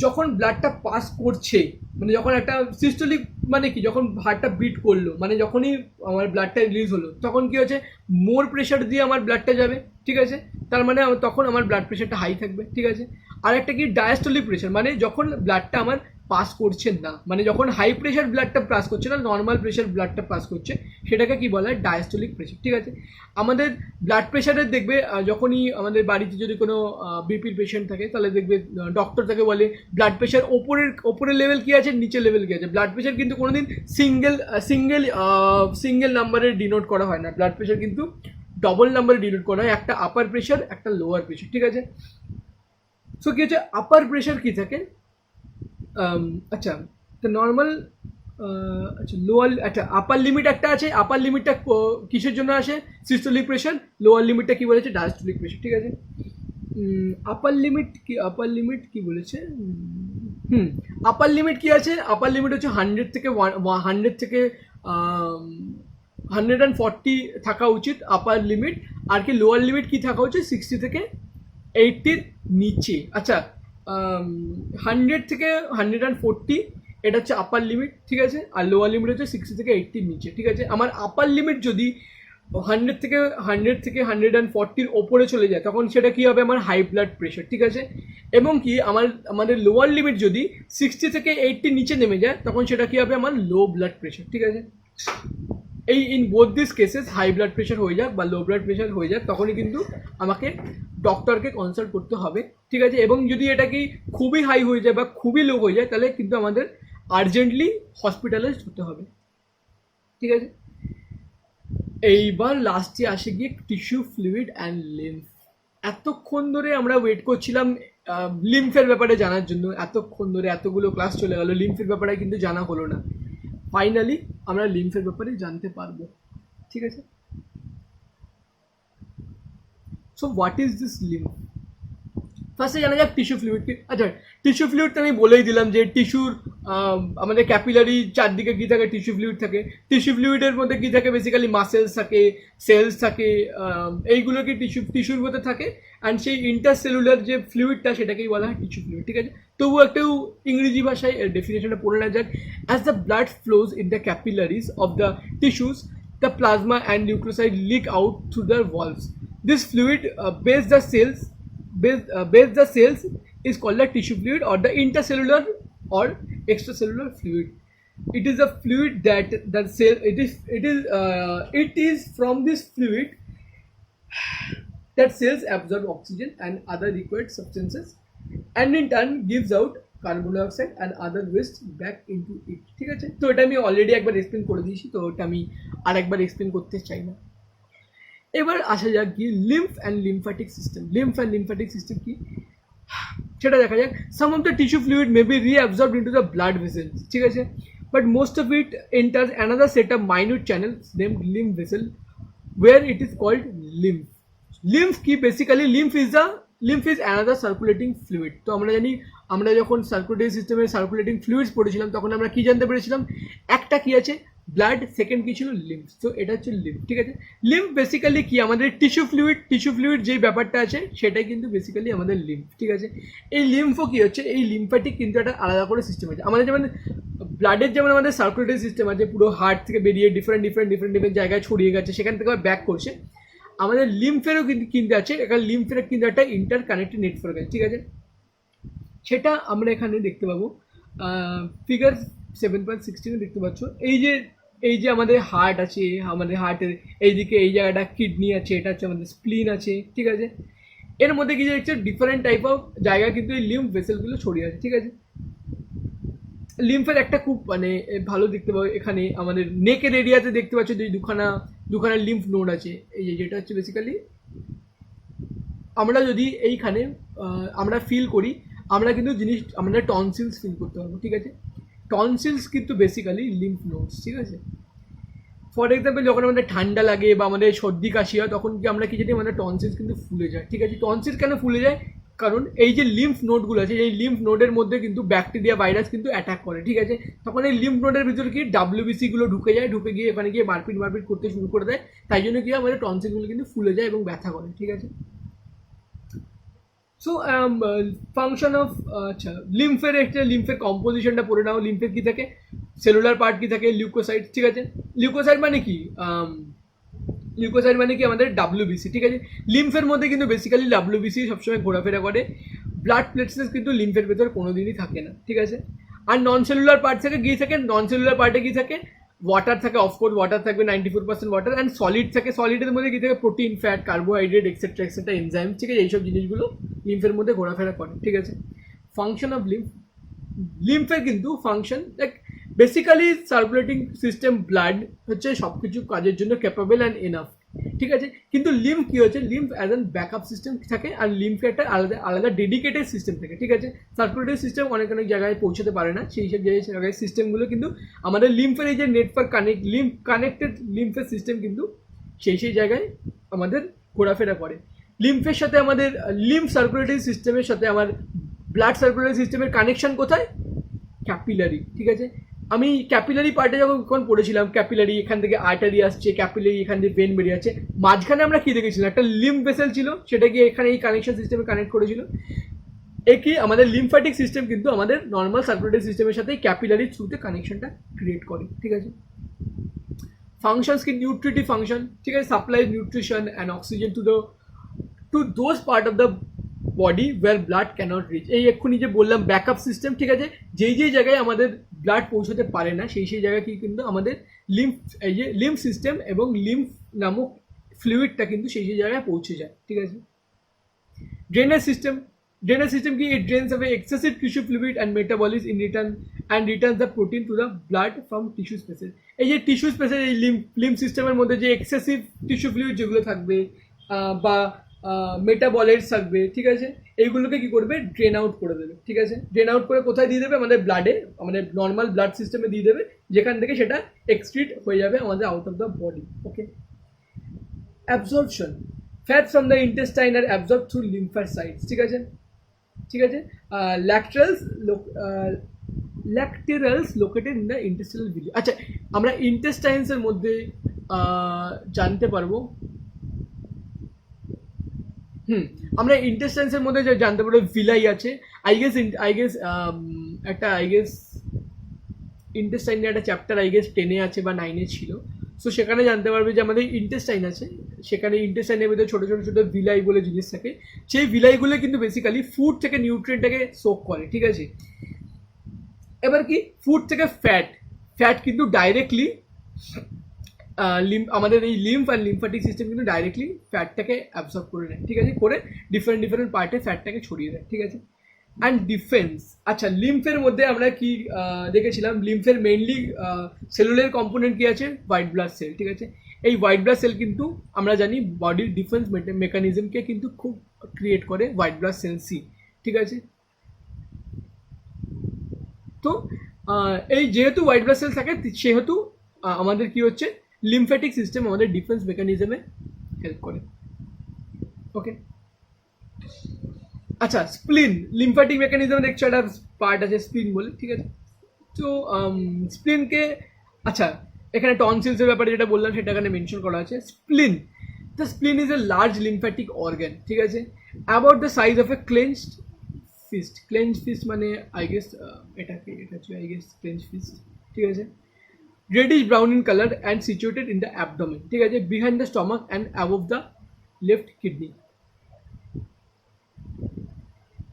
যখন ব্লাডটা পাস করছে, মানে যখন একটা সিস্টোলিক মানে কি, যখন হার্টটা বিট করলো, মানে যখনই আমার ব্লাডটা রিলিজ হলো, তখন কি হচ্ছে মোর প্রেশার দিয়ে আমার ব্লাডটা যাবে, ঠিক আছে। তার মানে তখন আমার ব্লাড প্রেশারটা হাই থাকবে, ঠিক আছে। আর একটা কি ডায়াস্টোলিক প্রেশার, মানে যখন ব্লাডটা আমার পাস করছে না, মানে যখন হাই প্রেশার ব্লাডটা পাস করছে না, নর্মাল প্রেশার ব্লাডটা পাস করছে, সেটাকে কি বলা হয় ডায়াস্টোলিক প্রেশার, ঠিক আছে। আমাদের ব্লাড প্রেশারের দেখবে যখনই আমাদের বাড়িতে যদি কোনো বিপির পেশেন্ট থাকে, তাহলে দেখবে ডক্টর তাকে বলে ব্লাড প্রেশার ওপরের লেভেল কি আছে, নিচের লেভেল কি আছে। ব্লাড প্রেশার কিন্তু কোনোদিন সিঙ্গেল নাম্বারে ডিনোট করা হয় না, ব্লাড প্রেশার কিন্তু ডবল নাম্বারে ডিনোট করা হয়, একটা আপার প্রেশার একটা লোয়ার প্রেশার, ঠিক আছে। সো কি হচ্ছে আপার প্রেশার কি থাকে, আচ্ছা তো নর্মাল, আচ্ছা লোয়ার, আচ্ছা আপার লিমিট একটা আছে, আপার লিমিটটা কিসের জন্য আসে, সিস্টোলিক প্রেশার, লোয়ার লিমিটটা কি বলেছে ডায়াস্টোলিক প্রেশার, ঠিক আছে। আপার লিমিট কি বলেছে, আপার লিমিট কি আছে, আপার লিমিট হচ্ছে 100 থেকে 140 থাকা উচিত আপার লিমিট, আর কি লোয়ার লিমিট কি থাকা উচিত 60 থেকে 80 নিচে। আচ্ছা 100 থেকে 140 এটা হচ্ছে আপার লিমিট, ঠিক আছে, আর লোয়ার লিমিট হচ্ছে 60 থেকে 80 নিচে, ঠিক আছে। আমার আপার লিমিট যদি 100 থেকে 140 ওপরে চলে যায়, তখন সেটা কি হবে আমার হাই ব্লাড প্রেশার, ঠিক আছে। এবং কি আমাদের লোয়ার লিমিট যদি 60 থেকে 80 নিচে নেমে যায়, তখন সেটা কি হবে আমার লো ব্লাড প্রেশার, ঠিক আছে। এই in both this cases high blood pressure হয়ে যাক বা লো ব্লাড প্রেশার হয়ে যাক, তখনই কিন্তু আমাকে ডক্টরকে কনসাল্ট করতে হবে, ঠিক আছে। এবং যদি এটা কি খুবই হাই হয়ে যায় বা খুবই লো হয়ে যায়, তাহলে কিন্তু আমাদের আর্জেন্টলি হসপিটালাইজ হতে হবে, ঠিক আছে। এইবার লাস্টে আসে গিয়ে টিস্যু ফ্লুইড অ্যান্ড লিম্ফ। এতক্ষণ ধরে আমরা ওয়েট করছিলাম লিম্ফের ব্যাপারে জানার জন্য, এতক্ষণ ধরে এতগুলো ক্লাস চলে গেল, লিম্ফের ব্যাপারে কিন্তু জানা হলো না। ফাইনালি আমরা লিম্ফের ব্যাপারে জানতে পারবো, ঠিক আছে। So what is this lymph? ফার্স্টে জানা যাক টিস্যু ফ্লুইড কি। আচ্ছা, টিস্যু ফ্লুইড তো আমি বলেই দিলাম যে টিস্যুর আমাদের ক্যাপিলারি চারদিকে কী থাকে, টিস্যু ফ্লুইড থাকে। টিস্যু ফ্লুইডের মধ্যে কী থাকে, বেসিক্যালি মাসেলস থাকে, সেলস থাকে, এইগুলো কি টিস্যুর মধ্যে থাকে। অ্যান্ড সেই ইন্টারসেলুলার যে ফ্লুইডটা সেটাকেই বলা হয় টিস্যু ফ্লুইড, ঠিক আছে। তবুও একটু ইংরেজি ভাষায় ডেফিনেশনটা পড়ে না যাক। As the blood flows in the capillaries of the tissues, the plasma and nucleoside leak out through the valves. This fluid bathes the cells is called the tissue fluid or the intercellular or extracellular fluid. It is a fluid that the cell it is from this fluid that cells absorb oxygen and other required substances and in turn gives out carbon dioxide and other West back into ইট, ঠিক আছে। তো এটা আমি already একবার explain করে দিয়েছি, তো ওটা আমি আর একবার এক্সপ্লেন করতে চাই না। এবার আসা যাক কি lymph and lymphatic system. Lymph and lymphatic system কি সেটা দেখা যাক। Some of the tissue fluid may be reabsorbed into the blood vessels, ঠিক আছে, but most of it enters another set of minute channels named lymph vessel where it is called lymph. Lymph কি basically lymph is another circulating fluid. তো আমরা জানি, আমরা যখন circulatory সিস্টেমে circulating fluids পড়েছিলাম, তখন আমরা কি জানতে পেরেছিলাম, একটা কি আছে ব্লাড, সেকেন্ড কি ছিল লিম্ফ। তো এটা হচ্ছে লিম্ফ, ঠিক আছে। লিম্ফ বেসিক্যালি কি আমাদের টিস্যু ফ্লুইড যেই ব্যাপারটা আছে সেটাই কিন্তু বেসিক্যালি আমাদের লিম্ফ, ঠিক আছে। এই লিম্ফও কি হচ্ছে, এই লিম্ফ্যাটিক কিন্তু একটা আলাদা করে সিস্টেম আছে। আমাদের যেমন ব্লাডের যেমন আমাদের সার্কুলেটরি সিস্টেম আছে, পুরো হার্ট থেকে বেরিয়ে ডিফারেন্ট জায়গায় ছড়িয়ে গেছে, সেখান থেকে আবার ব্যাক করছে। আমাদের লিম্ফেরও কিন্তু আছে, এখানে লিম্ফের কিন্তু একটা ইন্টার কানেক্টেড নেটওয়ার্ক আছে, ঠিক আছে। সেটা আমরা এখানে দেখতে পাবো ফিগার 7.16 দেখতে পাচ্ছ। এই যে আমাদের হার্ট আছে, আমাদের হার্টের এইদিকে এই জায়গাটা কিডনি আছে, এটা হচ্ছে আমাদের স্প্লিন আছে, ঠিক আছে। এর মধ্যে কি দেখছে ডিফারেন্ট টাইপ অফ জায়গা কিন্তু এই লিম্ফ ভেসেলগুলো ছড়িয়ে আছে, ঠিক আছে। লিম্ফের একটা খুব মানে ভালো দেখতে পাবো এখানে আমাদের নেকের এরিয়াতে দেখতে পাচ্ছ যে দুখানা দুখানা লিম্ফ নোড আছে, এই যে যেটা হচ্ছে বেসিক্যালি আমরা যদি এইখানে আমরা ফিল করি, আমরা কিন্তু আমরা টনসিলস ফিল করতে পারবো, ঠিক আছে। টনসিলস কিন্তু বেসিক্যালি লিম্ফ নোডস, ঠিক আছে। ফর এক্সাম্পল যখন আমাদের ঠান্ডা লাগে বা আমাদের সর্দি কাশি হয় তখন কি আমরা কি জানি আমাদের টনসিলস কিন্তু ফুলে যায়, ঠিক আছে। টনসিল কেন ফুলে যায়? কারণ এই যে লিম্ফ নোডগুলো আছে এই লিম্ফ নোডের মধ্যে কিন্তু ব্যাকটেরিয়া ভাইরাস কিন্তু অ্যাটাক করে, ঠিক আছে। তখন এই লিম্ফ নোডের ভিতরে কি ডাব্লিউবিসি গুলো ঢুকে যায়, ঢুকে গিয়ে এখানে গিয়ে মারপিট করতে শুরু করে দেয়, তাই জন্য কি আমাদের টনসিলগুলো কিন্তু ফুলে যায় এবং ব্যথা করে, ঠিক আছে। সো ফাংশন অফ আচ্ছা লিম্ফের একটা লিম্ফের কম্পোজিশনটা পড়ে নাও। লিম্ফের কি থাকে, সেলুলার পার্ট কি থাকে, লিউকোসাইট, ঠিক আছে। লিউকোসাইট মানে কি, লিউকোসাইট মানে কি আমাদের ডাব্লিউবিসি, ঠিক আছে। লিম্ফের মধ্যে কিন্তু বেসিক্যালি ডাব্লিউবিসি সবসময় ঘোরাফেরা করে, ব্লাড প্লেটলেটস কিন্তু লিম্ফের ভেতর কোনোদিনই থাকে না, ঠিক আছে। আর নন সেলুলার পার্ট থেকে কি থাকে, নন সেলুলার পার্টে কি থাকে, ওয়াটার থাকে, অফকোর্স ওয়াটার থাকবে 94% ওয়াটার, অ্যান্ড সলিড থাকে, সলিডের মধ্যে কি থাকে protein, fat, carbohydrate etcetera etcetera, enzyme, ঠিক আছে। এইসব জিনিসগুলো লিম্ফের মধ্যে ঘোরাফেরা করে, ঠিক আছে। ফাংশন অফ লিম্ফ, লিম্ফের কিন্তু function like basically circulating system blood হচ্ছে সব কিছু কাজের জন্য ক্যাপাবল অ্যান্ড এনাফ, ঠিক আছে। কিন্তু লিম্ফ কি হচ্ছে, lymph as an backup system থাকে, আর লিম্ফে একটা আলাদা আলাদা ডেডিকেটেড সিস্টেম থাকে, ঠিক আছে। সার্কুলেটরি সিস্টেম অনেক অনেক জায়গায় পৌঁছতে পারে না, সেই সব জায়গায় সিস্টেমগুলো কিন্তু আমাদের লিম্ফের এই যে নেটওয়ার্ক লিম্ফ কানেক্টেড লিম্ফের সিস্টেম কিন্তু সেই জায়গায় আমাদের ঘোরাফেরা করে। লিম্ফের সাথে আমাদের লিম্ফ সার্কুলেটরি সিস্টেমের সাথে আমার ব্লাড সার্কুলেটরি সিস্টেমের কানেকশন কোথায়, ক্যাপিলারি, ঠিক আছে। আমি ক্যাপিলারি পার্টে যখন পড়েছিলাম, ক্যাপিলারি এখান থেকে আর্টারি আসছে, ক্যাপিলারি এখান থেকে ভেন বেরিয়ে আছে, মাঝখানে আমরা কি দেখেছিলাম, একটা লিম্ফ ভেসেল ছিল, সেটা গিয়ে এখানে এই কানেকশন সিস্টেমে কানেক্ট করেছিল। একই আমাদের লিম্ফ্যাটিক সিস্টেম কিন্তু আমাদের নর্মাল সার্কুলেটরি সিস্টেমের সাথে ক্যাপিলারি থ্রুতে কানেকশনটা ক্রিয়েট করে, ঠিক আছে। ফাংশনস কি, নিউট্রিটিভ ফাংশন, ঠিক আছে, supply nutrition and oxygen to those part of the body where blood cannot reach. এই এক্ষুনি যে বললাম ব্যাকআপ সিস্টেম, ঠিক আছে, যেই জায়গায় আমাদের ব্লাড পৌঁছতে পারে না সেই জায়গায় কি কিন্তু আমাদের লিম্ফ, এই যে লিম্ফ সিস্টেম এবং লিম্ফ নামক ফ্লুইডটা কিন্তু সেই জায়গায় পৌঁছে যায়, ঠিক আছে। ড্রেনেজ সিস্টেম, ড্রেনেজ সিস্টেম কি, it drains away excessive tissue fluid and metabolites in return the protein to the blood from tissue spaces. এই যে টিস্যু স্পেসেস, এই লিম্ফ সিস্টেমের মধ্যে যে এক্সেসিভ টিস্যু ফ্লুইড যেগুলো থাকবে বা মেটাবলাইটস থাকবে, ঠিক আছে, এইগুলোকে কি করবে, ড্রেন আউট করে দেবে, ঠিক আছে। ড্রেন আউট করে কোথায় দিয়ে দেবে, আমাদের ব্লাডে, আমাদের নর্মাল ব্লাড সিস্টেমে দিয়ে দেবে, যেখান থেকে সেটা এক্সক্রিট হয়ে যাবে আমাদের out of the body, okay. Absorption, fat from the intestine are absorb through lymphocytes, ঠিক আছে, ঠিক আছে। Lacteals located in the intestinal villi. আচ্ছা, আমরা ইন্টেস্টাইনসের মধ্যে জানতে পারবো, আমরা ইন্টেস্টাইনসের মধ্যে যে জানতে পারবো ভিলাই আছে, আই গেস একটা ইন্টেস্টাইনের একটা চ্যাপ্টার 10-এ আছে বা 9-এ ছিল। সো সেখানে জানতে পারবে যে আমাদের ইন্টেস্টাইন আছে, সেখানে ইন্টেস্টাইনের ভিতরে ছোটো ছোটো ভিলাই বলে জিনিস থাকে, সেই ভিলাইগুলো কিন্তু বেসিক্যালি ফুড থেকে নিউট্রিয়েন্টটাকে সোক করে, ঠিক আছে। এবার কি, ফুড থেকে ফ্যাট কিন্তু ডাইরেক্টলি আমাদের এই লিম্ফ আর লিম্ফ্যাটিক সিস্টেম কিন্তু ডাইরেক্টলি ফ্যাটটাকে অ্যাবজর্ব করে নেয়, ঠিক আছে, করে ডিফারেন্ট পার্টে ফ্যাটটাকে ছড়িয়ে দেয়, ঠিক আছে। অ্যান্ড ডিফেন্স, আচ্ছা লিম্ফের মধ্যে আমরা কি দেখেছিলাম, লিম্ফের মেইনলি সেলুলার কম্পোনেন্ট কি আছে, হোয়াইট ব্লাড সেল, ঠিক আছে। এই হোয়াইট ব্লাড সেল কিন্তু আমরা জানি বডির ডিফেন্স মেকানিজমকে কিন্তু খুব ক্রিয়েট করে হোয়াইট ব্লাড সেল সি, ঠিক আছে। তো এই যেহেতু হোয়াইট ব্লাড সেল থাকে সেহেতু আমাদের কি হচ্ছে, লিম্ফ্যাটিক সিস্টেম আমাদের ডিফেন্স মেকানিজমে হেল্প করে, ওকে। আচ্ছা, স্প্লিন, লিম্ফ্যাটিক মেকানিজমে দেখছো একটা পার্ট আছে স্প্লিন বলে, ঠিক আছে। তো স্প্লিনকে, আচ্ছা এখানে টনসিলসের ব্যাপারে যেটা বললাম সেটা এখানে মেনশন করা আছে। Spleen, the spleen is a large lymphatic organ, ঠিক আছে, about the size of a clenched fist. Clench fist মানে এটা হচ্ছে ক্লেঞ্চ ফিস্ট, ঠিক আছে। Reddish brown in colour and situated in the abdomen, ঠিক আছে, behind the stomach and above the left kidney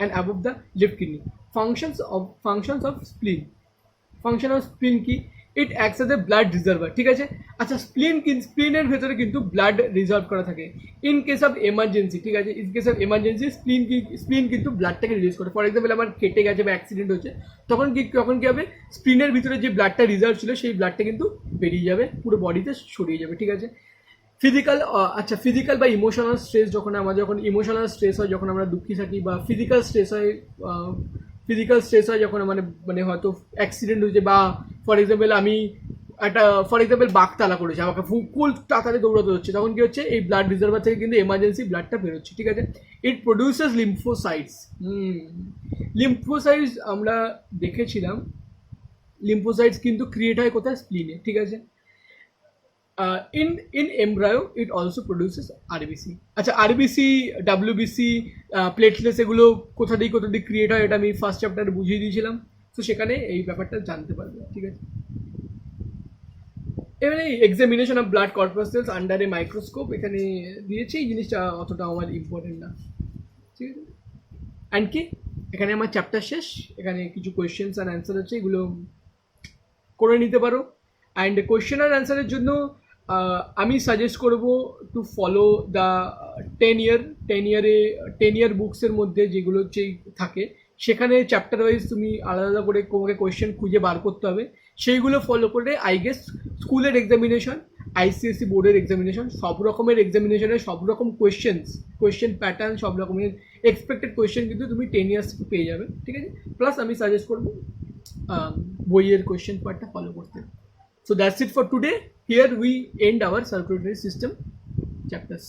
and above the left kidney. Functions of spleen. Function of spleen ki, it acts as a blood reservoir, ঠিক আছে। আচ্ছা, স্প্লিনের ভেতরে কিন্তু blood reserve করা থাকে in case of emergency, ঠিক আছে। In case of emergency স্প্লিন কিন্তু ব্লাডটাকে রিলিজ করে। ফর এক্সাম্পল আমার কেটে গেছে বা অ্যাক্সিডেন্ট হচ্ছে, তখন কি হবে, স্প্লিনের ভিতরে যে ব্লাডটা রিজার্ভ ছিল সেই ব্লাডটা কিন্তু বেরিয়ে যাবে, পুরো বডিতে ছড়িয়ে যাবে, ঠিক আছে। ফিজিক্যাল বা ইমোশনাল স্ট্রেস, যখন ইমোশনাল স্ট্রেস হয়, যখন আমরা দুঃখী থাকি, বা ফিজিক্যাল স্ট্রেস হয় যখন মানে হয়তো অ্যাক্সিডেন্ট হয়েছে, বা ফর এক্সাম্পল বাগতালা করেছে, আমাকে ফুল তাড়াতাড়ি দৌড়াতে হচ্ছে, তখন কি হচ্ছে, এই ব্লাড রিজার্ভার থেকে কিন্তু এমার্জেন্সি ব্লাডটা বেরোচ্ছে, ঠিক আছে। ইট প্রডিউসেস লিম্ফোসাইটস। লিম্ফোসাইটস আমরা দেখেছিলাম, লিম্ফোসাইটস কিন্তু ক্রিয়েট হয় কোথায়, স্প্লিনে, ঠিক আছে। in embryo it also produces RBC. আচ্ছা, আরবিসি, ডাব্লিউবিসি, প্লেটলেটস, এগুলো কোথা দিয়ে ক্রিয়েট হয়, এটা আমি ফার্স্ট চ্যাপ্টারে বুঝিয়ে দিয়েছিলাম, তো সেখানে এই ব্যাপারটা জানতে পারবে, ঠিক আছে। এবারে examination of blood corpuscles under A microscope এখানে দিয়েছি, এই জিনিসটা অতটা আমার ইম্পর্টেন্ট না, ঠিক আছে। অ্যান্ড কি, এখানে আমার চ্যাপ্টার শেষ, এখানে কিছু কোয়েশ্চেন্স অ্যান্ড অ্যান্সার আছে, এগুলো করে নিতে পারো। অ্যান্ড কোয়েশ্চেন অ্যান্ড অ্যান্সারের জন্য আমি সাজেস্ট করব টু ফলো দ্য 10 ইয়ার বুকসের মধ্যে যেগুলো হচ্ছে থাকে, সেখানে চ্যাপ্টার ওয়াইজ তুমি আলাদা আলাদা করে তোমাকে কোয়েশ্চেন খুঁজে বার করতে হবে, সেইগুলো ফলো করে আই গেস স্কুলের এক্সামিনেশন, আইসিএসসি বোর্ডের এক্সামিনেশন, সব রকমের এক্সামিনেশনের সব রকম কোয়েশ্চেন প্যাটার্ন, সব রকমের এক্সপেক্টেড কোয়েশ্চেন কিন্তু তুমি 10 ইয়ার্স পেয়ে যাবে, ঠিক আছে। প্লাস আমি সাজেস্ট করবো বইয়ের কোয়েশ্চেন পার্টটা ফলো করতে। So that's it for today. Here we end our circulatory system chapters.